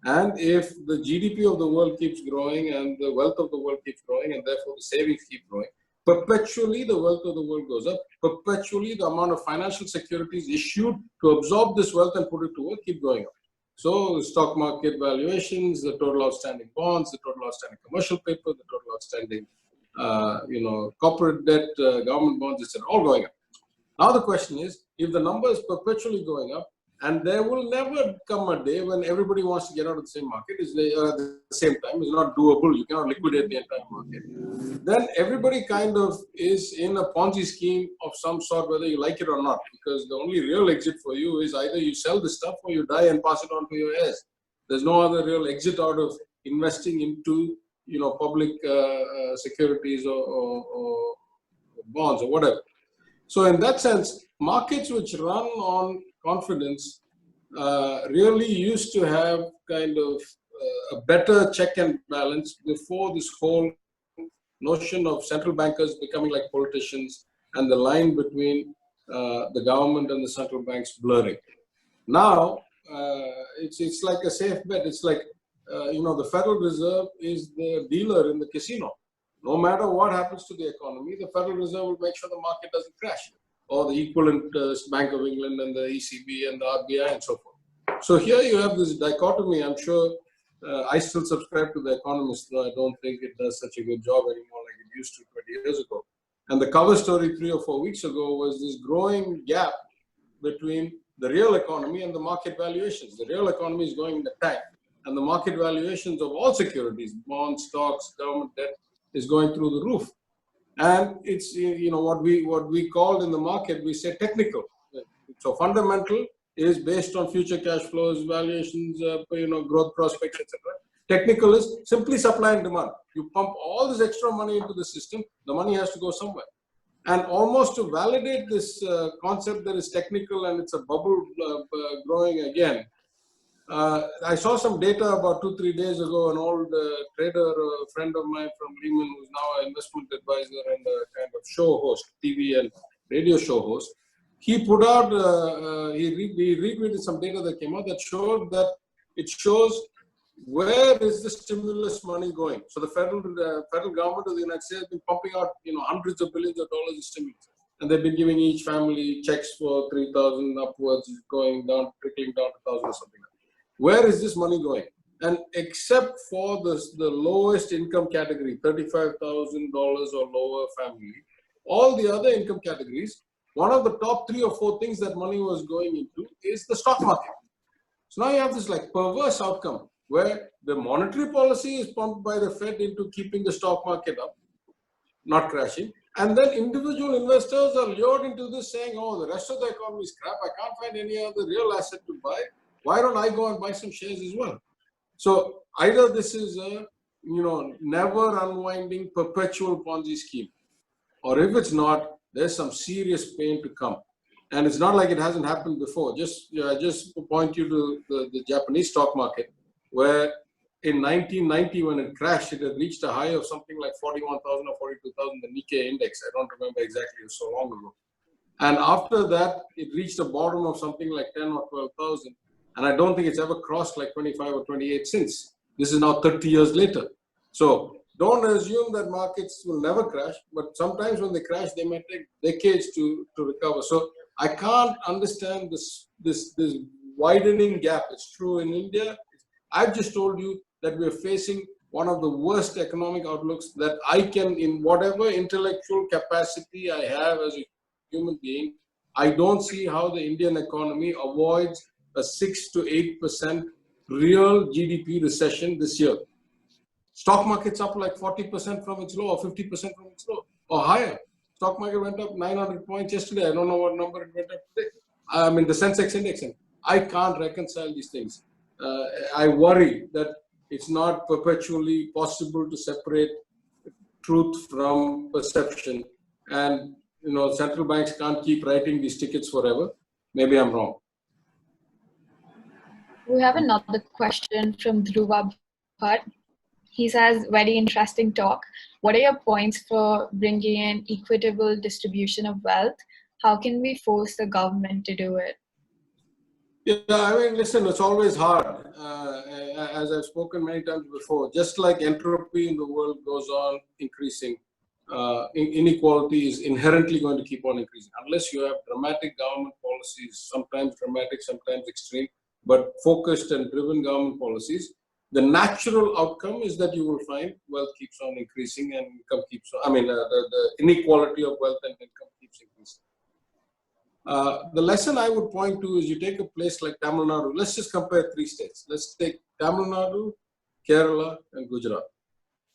Speaker 2: and if the GDP of the world keeps growing and the wealth of the world keeps growing and therefore the savings keep growing, perpetually the wealth of the world goes up, perpetually the amount of financial securities issued to absorb this wealth and put it to work keep going up. So stock market valuations, the total outstanding bonds, the total outstanding commercial paper, the total outstanding corporate debt, government bonds, etc., all going up. Now the question is, if the number is perpetually going up, and there will never come a day when everybody wants to get out of the same market at the same time, it's not doable, you cannot liquidate the entire market, then everybody kind of is in a Ponzi scheme of some sort, whether you like it or not, because the only real exit for you is either you sell the stuff or you die and pass it on to your heirs. There's no other real exit out of investing into public securities or bonds or whatever. So in that sense, markets which run on confidence really used to have kind of a better check and balance before this whole notion of central bankers becoming like politicians and the line between the government and the central banks blurring. Now, it's like a safe bet. It's like, the Federal Reserve is the dealer in the casino. No matter what happens to the economy, the Federal Reserve will make sure the market doesn't crash, or the equivalent Bank of England and the ECB and the RBI and so forth. So here you have this dichotomy. I'm sure I still subscribe to The Economist, though I don't think it does such a good job anymore like it used to 20 years ago. And the cover story 3 or 4 weeks ago was this growing gap between the real economy and the market valuations. The real economy is going in the tank, and the market valuations of all securities, bonds, stocks, government debt, is going through the roof. And it's, what we called in the market, we say technical. So fundamental is based on future cash flows, valuations, growth prospects, etc. Technical is simply supply and demand. You pump all this extra money into the system, the money has to go somewhere. And almost to validate this concept that is technical and it's a bubble growing again, I saw some data about 2-3 days ago. An old trader, a friend of mine from Lehman, who's now an investment advisor and a kind of show host, TV and radio show host, he put out, he retweeted some data that came out that showed that it shows where is the stimulus money going. So the federal government of the United States has been pumping out, hundreds of billions of dollars in stimulus, and they've been giving each family checks for $3,000 upwards, going down, trickling down to $1,000 or something. Where is this money going? And except for the lowest income category, $35,000 or lower family, all the other income categories, one of the top 3 or 4 things that money was going into is the stock market. So now you have this like perverse outcome where the monetary policy is pumped by the Fed into keeping the stock market up, not crashing. And then individual investors are lured into this saying, oh, the rest of the economy is crap. I can't find any other real asset to buy. Why don't I go and buy some shares as well? So either this is a, never unwinding perpetual Ponzi scheme, or if it's not, there's some serious pain to come. And it's not like it hasn't happened before. Just point you to the Japanese stock market, where in 1990, when it crashed, it had reached a high of something like 41,000 or 42,000, the Nikkei index. I don't remember exactly, it was so long ago. And after that, it reached a bottom of something like 10 or 12,000. And I don't think it's ever crossed like 25 or 28 since. This is now 30 years later. So don't assume that markets will never crash, but sometimes when they crash, they might take decades to recover. So I can't understand this widening gap. It's true in India. I've just told you that we're facing one of the worst economic outlooks that I can, in whatever intellectual capacity I have as a human being, I don't see how the Indian economy avoids a 6 to 8% real GDP recession this year. Stock market's up like 40% from its low, or 50% from its low, or higher. Stock market went up 900 points yesterday. I don't know what number it went up today. I mean, the Sensex index. I can't reconcile these things. I worry that it's not perpetually possible to separate truth from perception. And, central banks can't keep writing these tickets forever. Maybe I'm wrong.
Speaker 3: We have another question from Dhruva Bhatt. He says, very interesting talk. What are your points for bringing in equitable distribution of wealth? How can we force the government to do it?
Speaker 2: Yeah, I mean, listen, it's always hard. As I've spoken many times before, just like entropy in the world goes on increasing, inequality is inherently going to keep on increasing. Unless you have dramatic government policies, sometimes dramatic, sometimes extreme, but focused and driven government policies, the natural outcome is that you will find wealth keeps on increasing and income keeps on, the inequality of wealth and income keeps increasing. The lesson I would point to is you take a place like Tamil Nadu. Let's just compare 3 states. Let's take Tamil Nadu, Kerala, and Gujarat.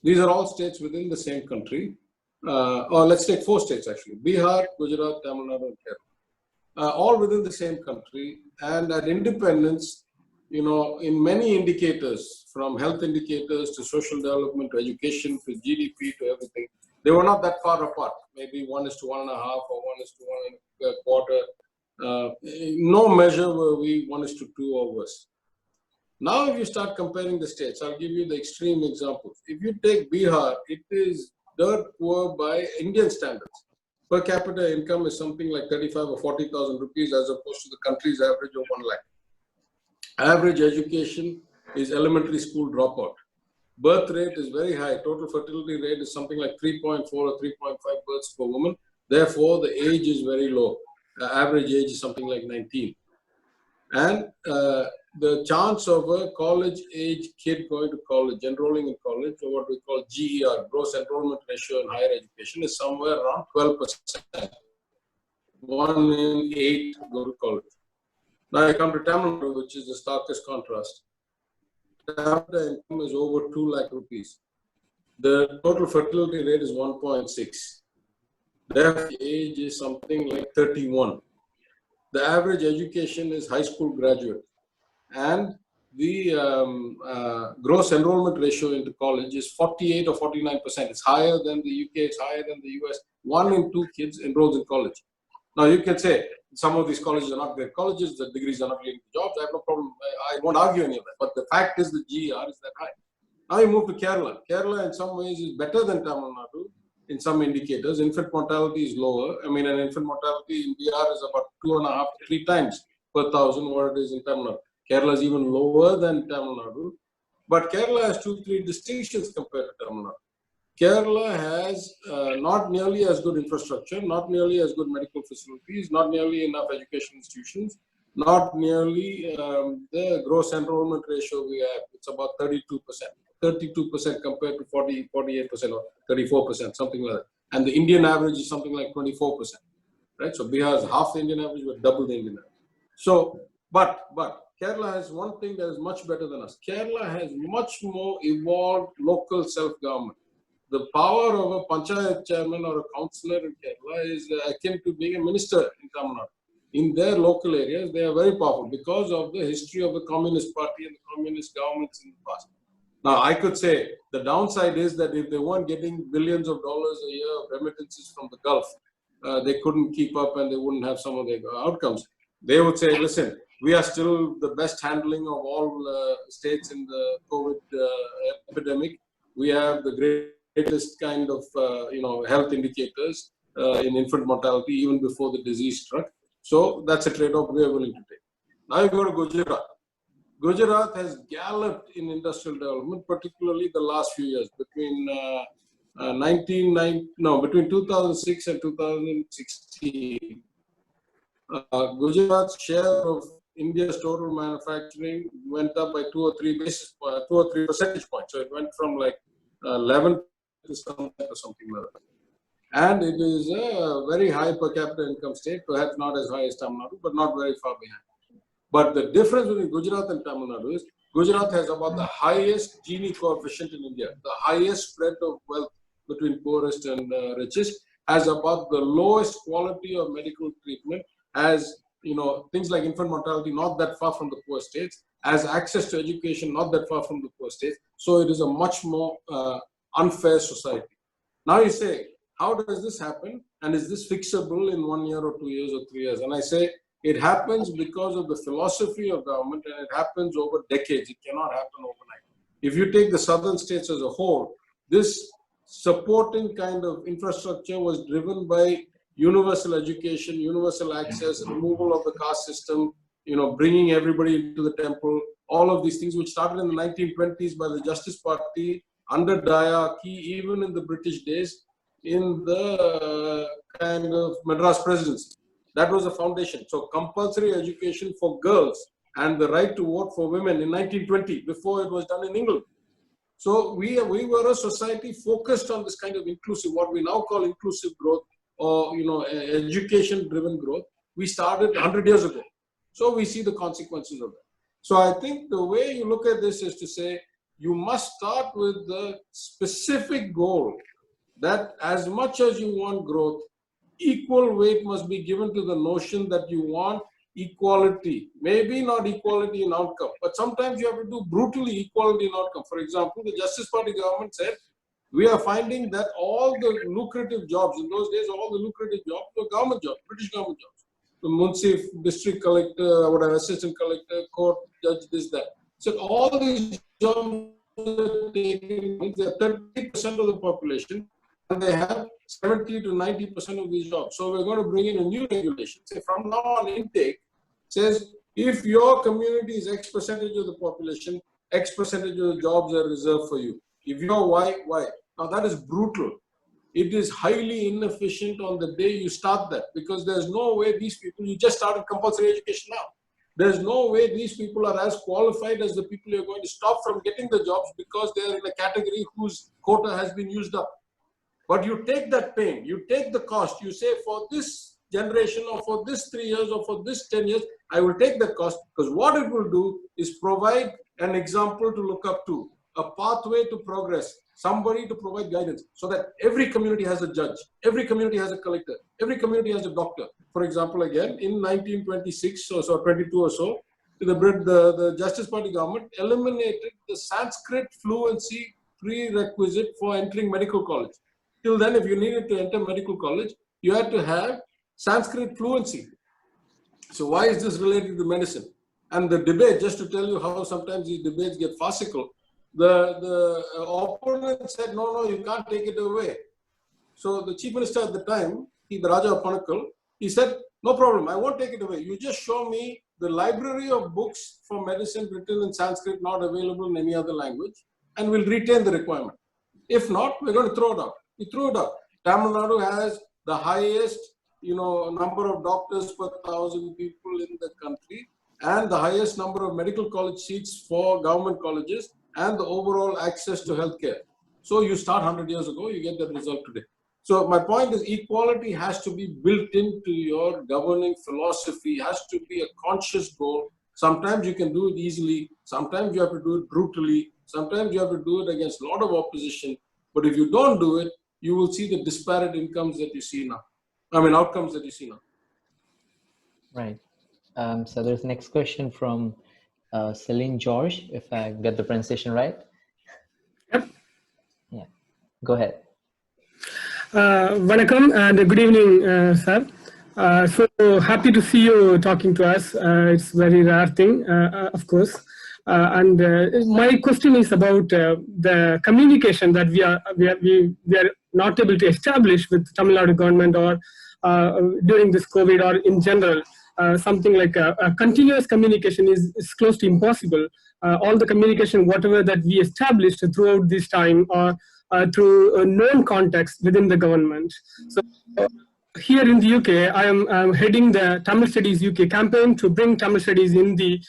Speaker 2: These are all states within the same country. Or let's take 4 states actually: Bihar, Gujarat, Tamil Nadu, and Kerala. All within the same country. And at independence, in many indicators, from health indicators to social development to education to GDP to everything, they were not that far apart. Maybe 1:1.5 or 1:1.25. No measure were we 1:2 or worse. Now, if you start comparing the states, I'll give you the extreme examples. If you take Bihar, it is dirt poor by Indian standards. Per capita income is something like 35 or 40,000 rupees as opposed to the country's average of 1 lakh. Average education is elementary school dropout. Birth rate is very high. Total fertility rate is something like 3.4 or 3.5 births per woman. Therefore, the age is very low. The average age is something like 19. And the chance of a college-age kid going to college, enrolling in college, or what we call GER, gross enrollment ratio in higher education, is somewhere around 12%. 1 in 8 go to college. Now I come to Tamil Nadu, which is the starkest contrast. Capita income is over 2 lakh rupees. The total fertility rate is 1.6. Their age is something like 31. The average education is high school graduate. And the gross enrollment ratio into college is 48 or 49%. It's higher than the UK, it's higher than the US. 1 in 2 kids enrolls in college. Now you can say some of these colleges are not great colleges, the degrees are not leading to jobs. I have no problem. I won't argue any of that. But the fact is the GER is that high. Now you move to Kerala. Kerala in some ways is better than Tamil Nadu in some indicators. Infant mortality is lower. An infant mortality in Bihar is about 2.5 to 3 times per thousand what it is in Tamil Nadu. Kerala is even lower than Tamil Nadu. But Kerala has 2-3 distinctions compared to Tamil Nadu. Kerala has not nearly as good infrastructure, not nearly as good medical facilities, not nearly enough education institutions, not nearly the gross enrollment ratio we have. It's about 32%. 32% compared to 48% or 34%, something like that. And the Indian average is something like 24%. Right? So Bihar is half the Indian average, but double the Indian average. So, but Kerala has one thing that is much better than us. Kerala has much more evolved local self-government. The power of a panchayat chairman or a councillor in Kerala is akin to being a minister in Tamil Nadu. In their local areas, they are very powerful because of the history of the Communist Party and the Communist governments in the past. Now, I could say the downside is that if they weren't getting billions of dollars a year of remittances from the Gulf, they couldn't keep up and they wouldn't have some of the outcomes. They would say, listen, we are still the best handling of all states in the COVID epidemic. We have the greatest kind of health indicators in infant mortality even before the disease struck. So that's a trade-off we are willing to take. Now you go to Gujarat. Gujarat has galloped in industrial development, particularly the last few years between 2006 and 2016. Gujarat's share of India's total manufacturing went up by 2 or 3 percentage points. So it went from like 11 to something like that. And it is a very high per capita income state, perhaps not as high as Tamil Nadu, but not very far behind. But the difference between Gujarat and Tamil Nadu is Gujarat has about the highest Gini coefficient in India, the highest spread of wealth between poorest and richest, has about the lowest quality of medical treatment, has things like infant mortality not that far from the poor states, has access to education not that far from the poor states. So it is a much more unfair society. Now you say, how does this happen? And is this fixable in 1 year or 2 years or 3 years? And I say, it happens because of the philosophy of government, and it happens over decades. It cannot happen overnight. If you take the southern states as a whole, this supporting kind of infrastructure was driven by universal education, universal access, removal of the caste system, bringing everybody into the temple, all of these things which started in the 1920s by the Justice Party under diarchy, even in the British days. in the kind of Madras presidency. That was the foundation. So compulsory education for girls and the right to vote for women in 1920, before it was done in England. So we were a society focused on this kind of inclusive, what we now call inclusive growth, or education-driven growth. We started 100 years ago. So we see the consequences of that. So I think the way you look at this is to say, you must start with the specific goal that as much as you want growth, equal weight must be given to the notion that you want equality. Maybe not equality in outcome, but sometimes you have to do brutally equality in outcome. For example, the Justice Party government said, we are finding that all the lucrative jobs, in those days, all the lucrative jobs were government jobs, British government jobs. The Munsif, district collector, whatever, assistant collector, court judge, this, that. So all these jobs are taken, they're 30% of the population, and they have 70 to 90% of these jobs. So we're going to bring in a new regulation. Say from now on, intake says if your community is X percentage of the population, X percentage of the jobs are reserved for you. If you're Y, Y. Now that is brutal. It is highly inefficient on the day you start that, because there's no way these people, you just started compulsory education now. There's no way these people are as qualified as the people you're going to stop from getting the jobs because they're in a category whose quota has been used up. But you take that pain, you take the cost, you say for this generation or for this 3 years or for this 10 years, I will take that cost, because what it will do is provide an example to look up to, a pathway to progress, somebody to provide guidance, so that every community has a judge, every community has a collector, every community has a doctor. For example, again, in 1926 or so, 22 or so, the Justice Party government eliminated the Sanskrit fluency prerequisite for entering medical college. Till then, if you needed to enter medical college, you had to have Sanskrit fluency. So why is this related to medicine? And the debate, just to tell you how sometimes these debates get farcical, the opponent said, no, you can't take it away. So the chief minister at the time, the Raja of Panakal, he said, no problem, I won't take it away. You just show me the library of books for medicine written in Sanskrit, not available in any other language, and we'll retain the requirement. If not, we're going to throw it out. We threw it out. Tamil Nadu has the highest, number of doctors per 1,000 people in the country, and the highest number of medical college seats for government colleges, and the overall access to healthcare. So you start 100 years ago, you get that result today. So my point is, equality has to be built into your governing philosophy, has to be a conscious goal. Sometimes you can do it easily, sometimes you have to do it brutally, sometimes you have to do it against a lot of opposition. But if you don't do it, you will see the disparate incomes that you see now. Outcomes that you see now.
Speaker 1: Right. So there's the next question from Celine George, if I get the pronunciation right.
Speaker 4: Yep.
Speaker 1: Yeah. Go ahead.
Speaker 4: Vanakkam and good evening, sir. So happy to see you talking to us. It's a very rare thing, of course. And my question is about the communication that we are not able to establish with Tamil Nadu government, or during this COVID, or in general. Something like a continuous communication is close to impossible. All the communication, whatever that we established throughout this time, or through a known context within the government. So here in the UK, I am heading the Tamil Studies UK campaign to bring Tamil Studies in the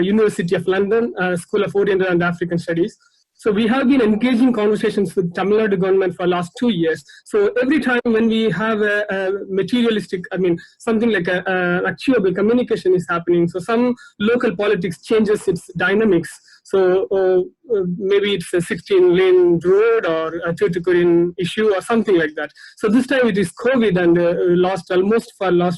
Speaker 4: University of London, School of Oriental and African Studies. So we have been engaging conversations with Tamil Nadu government for the last 2 years. So every time when we have a materialistic, something like a achievable communication is happening. So some local politics changes its dynamics. So maybe it's a 16-lane road or a Tuticorin issue or something like that. So this time it is COVID, and last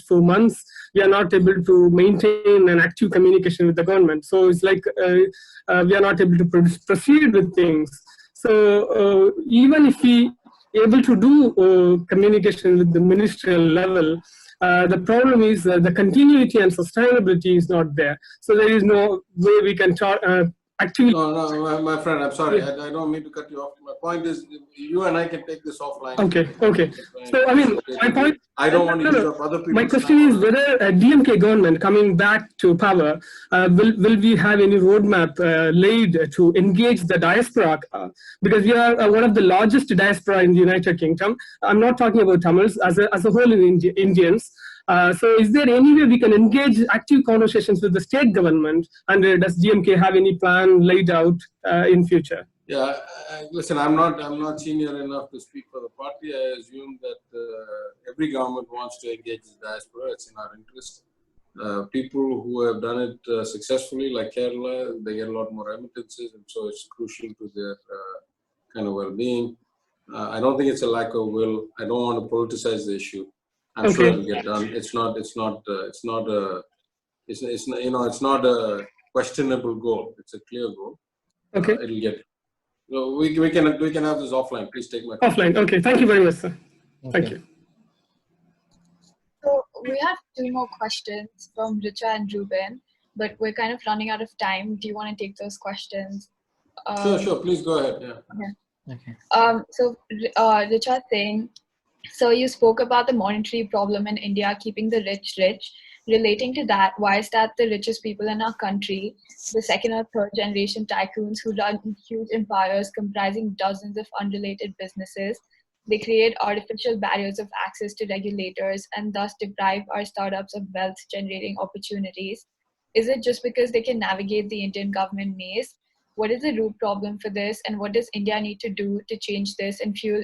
Speaker 4: 4 months, we are not able to maintain an active communication with the government. So it's like we are not able to proceed with things. So even if we able to do communication with the ministerial level, the problem is the continuity and sustainability is not there. So there is no way we can actually...
Speaker 2: No, my friend, I'm sorry. I don't mean to cut you off. My point is, you and I can take this offline.
Speaker 4: Okay. So, I mean, my point...
Speaker 2: I don't want to use up other people's
Speaker 4: My question is whether a DMK government coming back to power, will we have any roadmap laid to engage the diaspora? Because we are one of the largest diaspora in the United Kingdom. I'm not talking about Tamils, as a whole in Indians. So is there any way we can engage active conversations with the state government, and does DMK have any plan laid out in future?
Speaker 2: Yeah, listen, I'm not senior enough to speak for the party. I assume that every government wants to engage the diaspora. It's in our interest. People who have done it successfully, like Kerala, they get a lot more remittances, and so it's crucial to their kind of well-being. I don't think it's a lack of will. I don't want to politicize the issue. I'm sure it'll get done. It's not a questionable goal. It's a clear goal. It'll get. So we can have this offline. Please take my call.
Speaker 4: Offline. Okay. Thank you very much, sir. Thank you.
Speaker 3: So we have 2 more questions from Richa and Ruben, but we're kind of running out of time. Do you want to take those questions?
Speaker 2: Sure. Please go ahead. Yeah.
Speaker 3: Okay. So Richa is saying, so you spoke about the monetary problem in India keeping the rich rich. Relating to that, why is that the richest people in our country, the 2nd or 3rd generation tycoons who run huge empires comprising dozens of unrelated businesses, they create artificial barriers of access to regulators and thus deprive our startups of wealth generating opportunities? Is it just because they can navigate the Indian government maze? What is the root problem for this, and what does India need to do to change this and fuel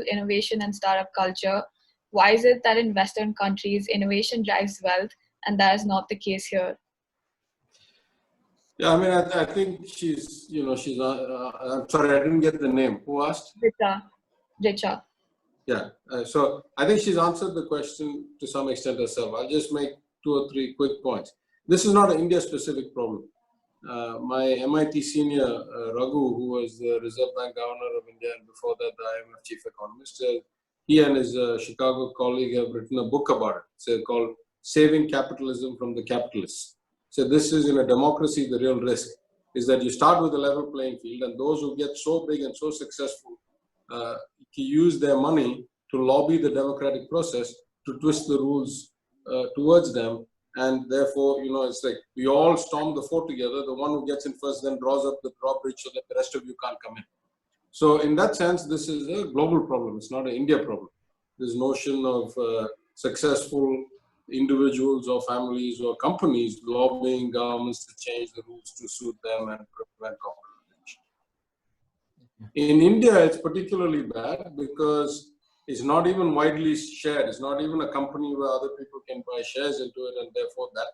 Speaker 3: innovation and startup culture? Why is it that in Western countries, innovation drives wealth, and that is not the case here?
Speaker 2: Yeah, I mean, I think she's, I'm sorry, I didn't get the name. Who asked?
Speaker 3: Richa.
Speaker 2: Yeah, so I think she's answered the question to some extent herself. I'll just make 2 or 3 quick points. This is not an India-specific problem. My MIT senior, Raghu, who was the Reserve Bank Governor of India and before that the IMF Chief Economist, he and his Chicago colleague have written a book about it. It's called Saving Capitalism from the Capitalists. So this is, in a democracy, the real risk is that you start with a level playing field, and those who get so big and so successful use their money to lobby the democratic process to twist the rules towards them. And therefore, it's like we all storm the fort together. The one who gets in first then draws up the drawbridge so that the rest of you can't come in. So in that sense, this is a global problem. It's not an India problem. This notion of successful individuals or families or companies lobbying governments to change the rules to suit them and prevent competition. In India, it's particularly bad because it's not even widely shared. It's not even a company where other people can buy shares into it, and therefore that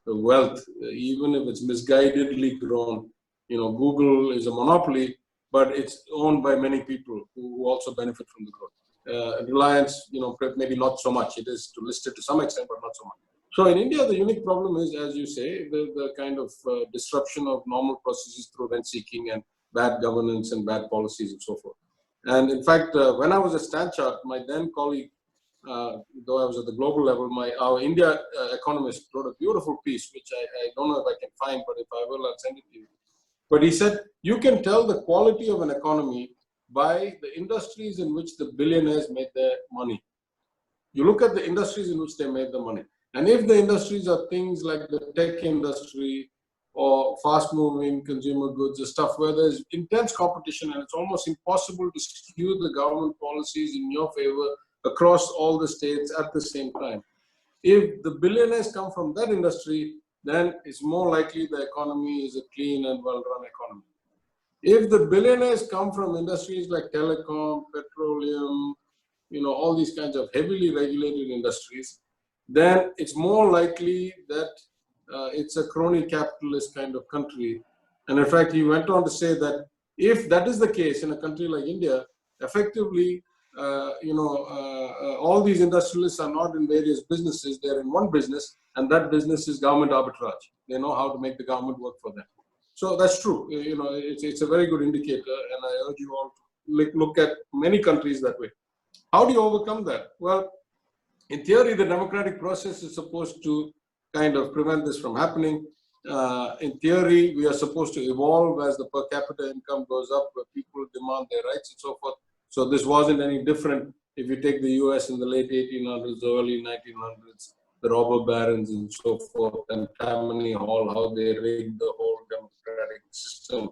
Speaker 2: the wealth, even if it's misguidedly grown, Google is a monopoly, but it's owned by many people who also benefit from the growth. Reliance, maybe not so much. It is listed to some extent, but not so much. So in India, the unique problem is, as you say, the kind of disruption of normal processes through rent-seeking and bad governance and bad policies and so forth. And in fact, when I was at Stanchart, my then colleague, though I was at the global level, our India economist wrote a beautiful piece, which I don't know if I can find, but if I will, I'll send it to you. But he said, you can tell the quality of an economy by the industries in which the billionaires made their money. You look at the industries in which they made the money. And if the industries are things like the tech industry or fast-moving consumer goods or stuff where there's intense competition and it's almost impossible to skew the government policies in your favor across all the states at the same time. If the billionaires come from that industry, then it's more likely the economy is a clean and well-run economy. If the billionaires come from industries like telecom, petroleum, all these kinds of heavily regulated industries, then it's more likely that it's a crony capitalist kind of country. And in fact, he went on to say that if that is the case in a country like India, effectively, all these industrialists are not in various businesses, they're in one business, and that business is government arbitrage. They know how to make the government work for them. So that's true. It's a very good indicator, and I urge you all to look at many countries that way. How do you overcome that? Well, in theory, the democratic process is supposed to kind of prevent this from happening. in theory, we are supposed to evolve as the per capita income goes up, where people demand their rights and so forth. So this wasn't any different if you take the US in the late 1800s, the early 1900s, the robber barons and so forth, and Tammany Hall, how they rigged the whole democratic system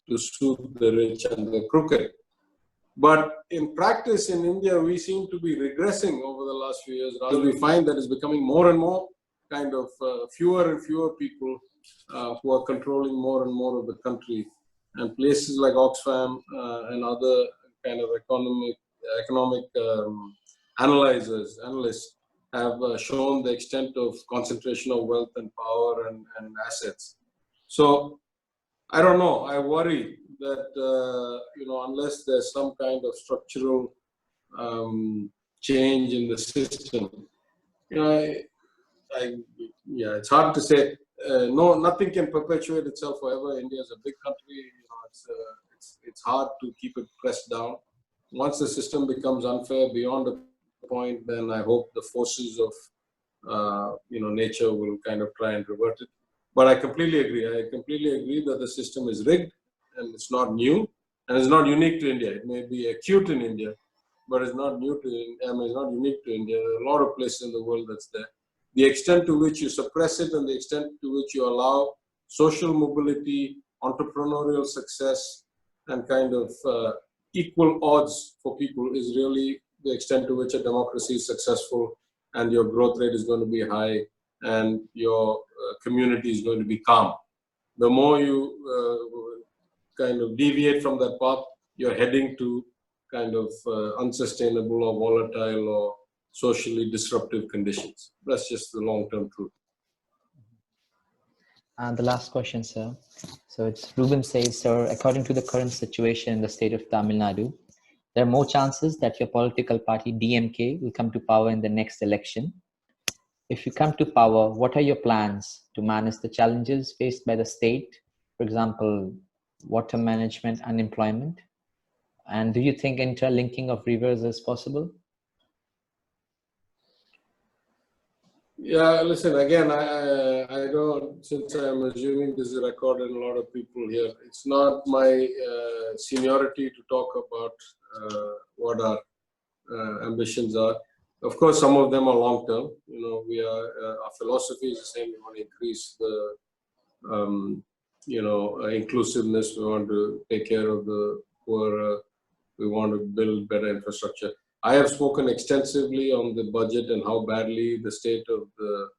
Speaker 2: to suit the rich and the crooked. But in practice in India, we seem to be regressing over the last few years. Rather, we find that it's becoming more and more kind of fewer and fewer people who are controlling more and more of the country. And places like Oxfam and other kind of economic analysts have shown the extent of concentration of wealth and power and assets. So I don't know. I worry that unless there's some kind of structural change in the system, it's hard to say. No, nothing can perpetuate itself forever. India is a big country. It's hard to keep it pressed down. Once the system becomes unfair beyond a point, then I hope the forces of nature will kind of try and revert it. But I completely agree. I completely agree that the system is rigged and it's not new and it's not unique to India. It may be acute in India, but it's not new to it's not unique to India. There are a lot of places in the world that's there. The extent to which you suppress it and the extent to which you allow social mobility, entrepreneurial success, and kind of equal odds for people is really the extent to which a democracy is successful and your growth rate is going to be high and your community is going to be calm. The more you kind of deviate from that path, you're heading to kind of unsustainable or volatile or socially disruptive conditions. That's just the long-term truth.
Speaker 1: And the last question, sir. So it's Ruben says, sir, according to the current situation in the state of Tamil Nadu, there are more chances that your political party DMK will come to power in the next election. If you come to power, what are your plans to manage the challenges faced by the state? For example, water management, unemployment. And do you think interlinking of rivers is possible?
Speaker 2: Yeah, listen, again, I don't, since I'm assuming this is recorded and a lot of people here, it's not my seniority to talk about what our ambitions are. Of course, some of them are long-term. Our philosophy is the same. We want to increase the, inclusiveness. We want to take care of the poor. We want to build better infrastructure. I have spoken extensively on the budget and how badly the state of the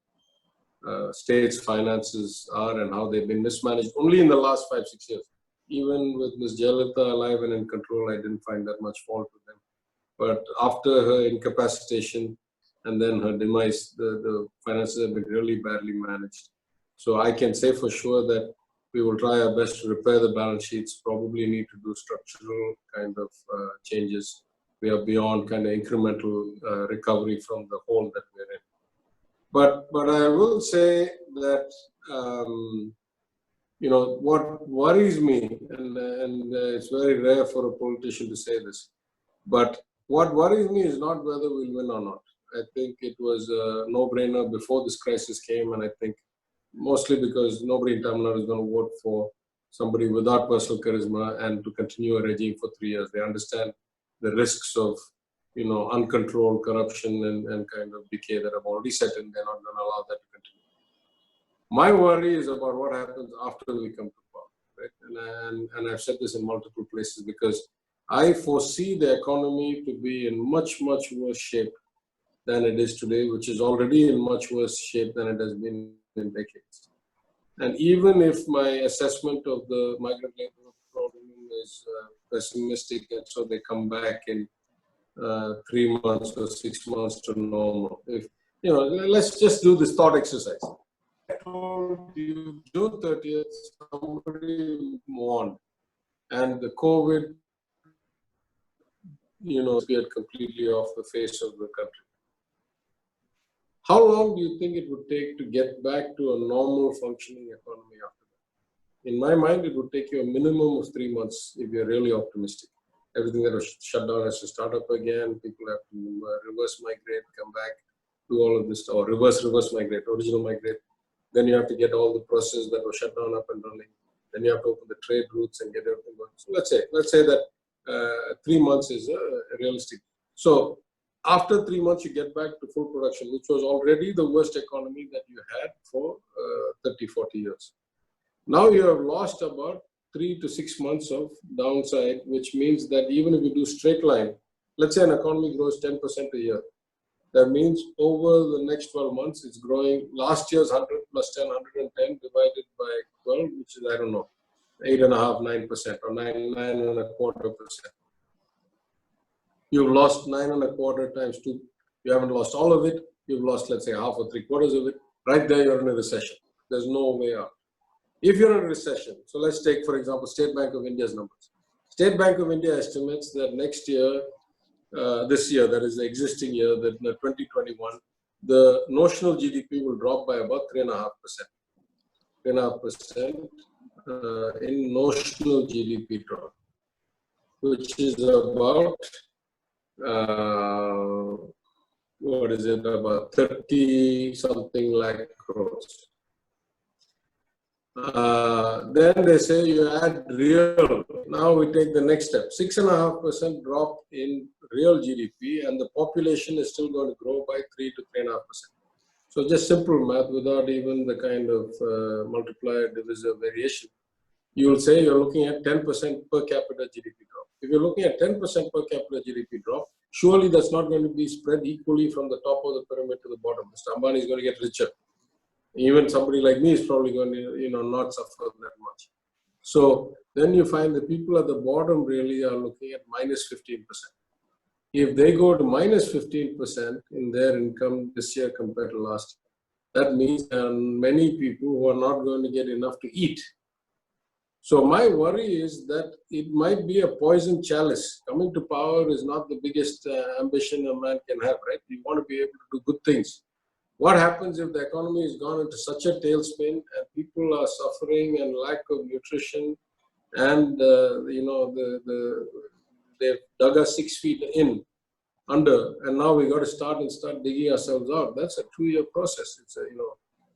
Speaker 2: state's finances are and how they've been mismanaged only in the last 5-6 years. Even with Ms. Jayalalitha alive and in control, I didn't find that much fault with them. But after her incapacitation and then her demise, the finances have been really badly managed. So I can say for sure that we will try our best to repair the balance sheets, probably need to do structural kind of changes. We are beyond kind of incremental recovery from the hole that we're in. But I will say that, what worries me, and it's very rare for a politician to say this, but what worries me is not whether we'll win or not. I think it was a no-brainer before this crisis came, and I think mostly because nobody in Tamil Nadu is going to vote for somebody without personal charisma and to continue a regime for 3 years. They understand the risks of, uncontrolled corruption and kind of decay that have already set in. They're not going to allow that to continue. My worry is about what happens after we come to power, right? And I've said this in multiple places because I foresee the economy to be in much, much worse shape than it is today, which is already in much worse shape than it has been in decades. And even if my assessment of the migrant labor problem is pessimistic, and so they come back in 3 months or 6 months to normal. If let's just do this thought exercise. I told you June 30th, somebody warned, and the COVID, disappeared completely off the face of the country. How long do you think it would take to get back to a normal functioning economy after that? In my mind, it would take you a minimum of 3 months if you're really optimistic. Everything that was shut down has to start up again. People have to reverse migrate, come back, do all of this, or reverse migrate, original migrate. Then you have to get all the processes that were shut down up and running. Then you have to open the trade routes and get everything going. So let's say that 3 months is realistic. So after 3 months, you get back to full production, which was already the worst economy that you had for 30, 40 years. Now you have lost about 3 to 6 months of downside, which means that even if you do straight line, let's say an economy grows 10% a year. That means over the next 12 months, it's growing. Last year's 100 plus 10, 110 divided by 12, which is, I don't know, 8.5%, 9% or 9.25%. You've lost 9.25 times 2. You haven't lost all of it. You've lost, let's say, half or 3/4 of it. Right there, you're in a recession. There's no way out. If you're in a recession, so let's take, for example, State Bank of India's numbers. State Bank of India estimates that next year, this year, that is the existing year, that 2021, the notional GDP will drop by about 3.5%. 3.5% in notional GDP drop, which is about, what is it, about 30 something lakh crores. Then they say you add real. Now we take the next step. 6.5% drop in real GDP, and the population is still going to grow by 3 to 3.5%. So just simple math without even the kind of multiplier divisor variation. You will say you're looking at 10% per capita GDP drop. If you're looking at 10% per capita GDP drop, surely that's not going to be spread equally from the top of the pyramid to the bottom. Mr. Ambani is going to get richer. Even somebody like me is probably going to, not suffer that much. So then you find the people at the bottom really are looking at minus 15%. If they go to minus 15% in their income this year compared to last year, that means there are many people who are not going to get enough to eat. So my worry is that it might be a poison chalice. Coming to power is not the biggest ambition a man can have, right? You want to be able to do good things. What happens if the economy has gone into such a tailspin and people are suffering and lack of nutrition and, they've dug us 6 feet in under, and now we got to start digging ourselves out. That's a 2-year process. It's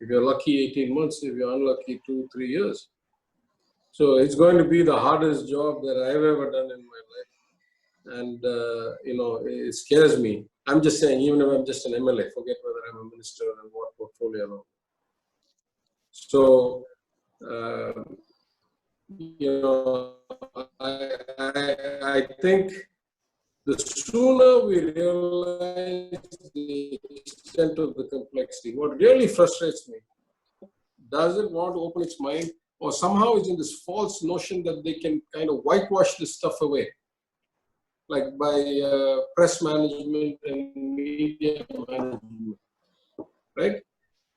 Speaker 2: if you're lucky 18 months, if you're unlucky 2-3 years. So it's going to be the hardest job that I've ever done in my life. And, it scares me. I'm just saying, even if I'm just an MLA, forget whether I'm a minister and what portfolio. So, I think the sooner we realize the extent of the complexity, what really frustrates me, doesn't want to open its mind or somehow is in this false notion that they can kind of whitewash this stuff away, like by press management and media management, right?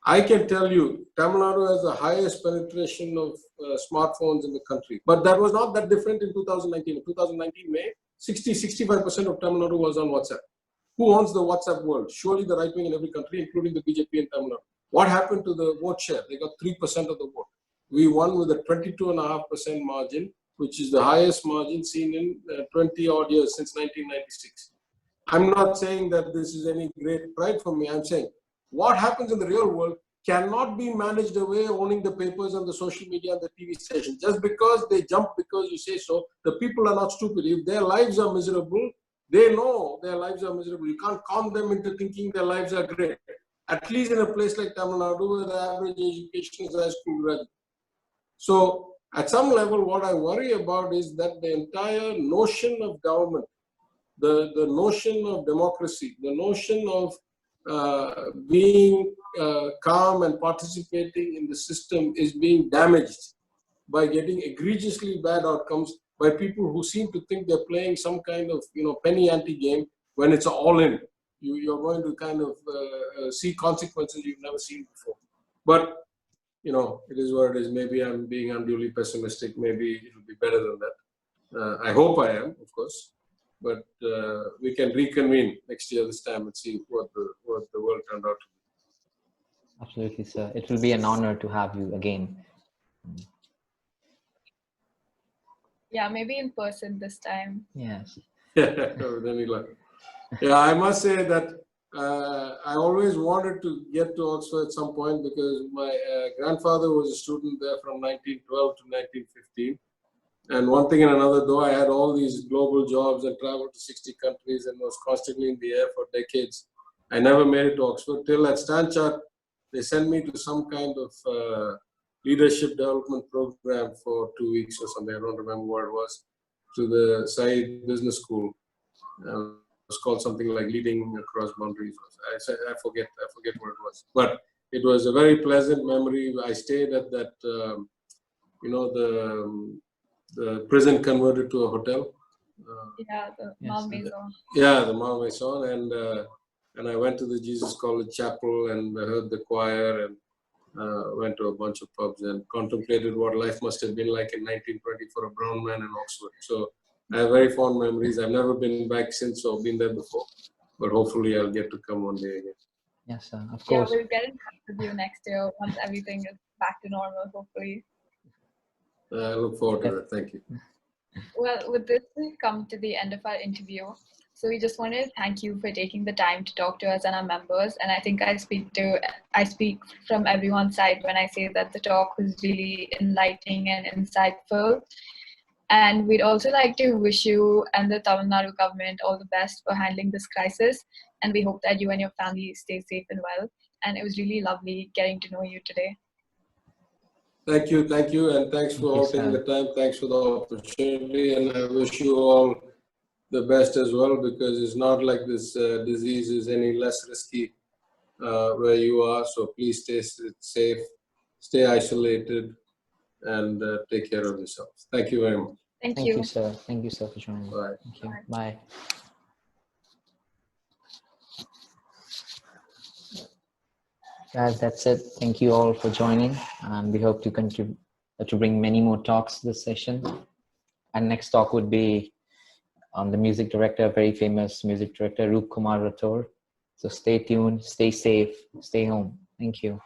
Speaker 2: I can tell you, Tamil Nadu has the highest penetration of smartphones in the country, but that was not that different in 2019. In 2019 May, 60-65% of Tamil Nadu was on WhatsApp. Who owns the WhatsApp world? Surely the right wing in every country, including the BJP in Tamil Nadu. What happened to the vote share? They got 3% of the vote. We won with a 22.5% margin, which is the highest margin seen in 20 odd years since 1996. I'm not saying that this is any great pride for me. I'm saying what happens in the real world cannot be managed away owning the papers and the social media and the TV station. Just because they jump because you say so, the people are not stupid. If their lives are miserable, they know their lives are miserable. You can't calm them into thinking their lives are great. At least in a place like Tamil Nadu, where the average education is high school graduate. So at some level, what I worry about is that the entire notion of government, the notion of democracy, the notion of being calm and participating in the system is being damaged by getting egregiously bad outcomes by people who seem to think they're playing some kind of penny ante game when it's all in. You're going to kind of see consequences you've never seen before. But it is what it is. Maybe I'm being unduly pessimistic. Maybe it'll be better than that. I hope I am, of course. But we can reconvene next year this time and see what the world turned out to be.
Speaker 1: Absolutely, sir. It will be an honor to have you again.
Speaker 3: Yeah, maybe in person this time.
Speaker 1: Yes.
Speaker 2: Yeah, I must say that I always wanted to get to Oxford at some point because my grandfather was a student there from 1912 to 1915. And one thing and another, though I had all these global jobs and traveled to 60 countries and was constantly in the air for decades, I never made it to Oxford till at Stanchart. They sent me to some kind of leadership development program for 2 weeks or something. I don't remember what it was, to the Said Business School. It was called something like Leading Across Boundaries. I forget what it was. But it was a very pleasant memory. I stayed at that, the prison converted to a hotel.
Speaker 3: The Malmaison.
Speaker 2: Yeah, the Malmaison, and I went to the Jesus College Chapel and heard the choir and went to a bunch of pubs and contemplated what life must have been like in 1920 for a brown man in Oxford. So I have very fond memories. I've never been back since or been there before, but hopefully I'll get to come one day again.
Speaker 1: Yes, sir. Of course.
Speaker 3: Yeah, we'll get in touch with you next year once everything is back to normal, hopefully.
Speaker 2: I look forward to that. Thank you.
Speaker 3: Well, with this, we've come to the end of our interview. So we just wanted to thank you for taking the time to talk to us and our members. And I think I speak from everyone's side when I say that the talk was really enlightening and insightful. And we'd also like to wish you and the Tamil Nadu government all the best for handling this crisis. And we hope that you and your family stay safe and well. And it was really lovely getting to know you today.
Speaker 2: Thank you, and thanks for all taking the time. Thanks for the opportunity, and I wish you all the best as well, because it's not like this disease is any less risky where you are. So please stay safe, stay isolated, and take care of yourselves. Thank you very much.
Speaker 3: Thank you.
Speaker 1: Thank you, sir. Thank you, sir, for joining.
Speaker 2: Bye.
Speaker 1: Thank you. Bye. Guys, that's it. Thank you all for joining, and we hope to contribute to bring many more talks this session. And next talk would be on the music director, very famous music director, Roop Kumar Rathore. So stay tuned, stay safe, stay home. Thank you.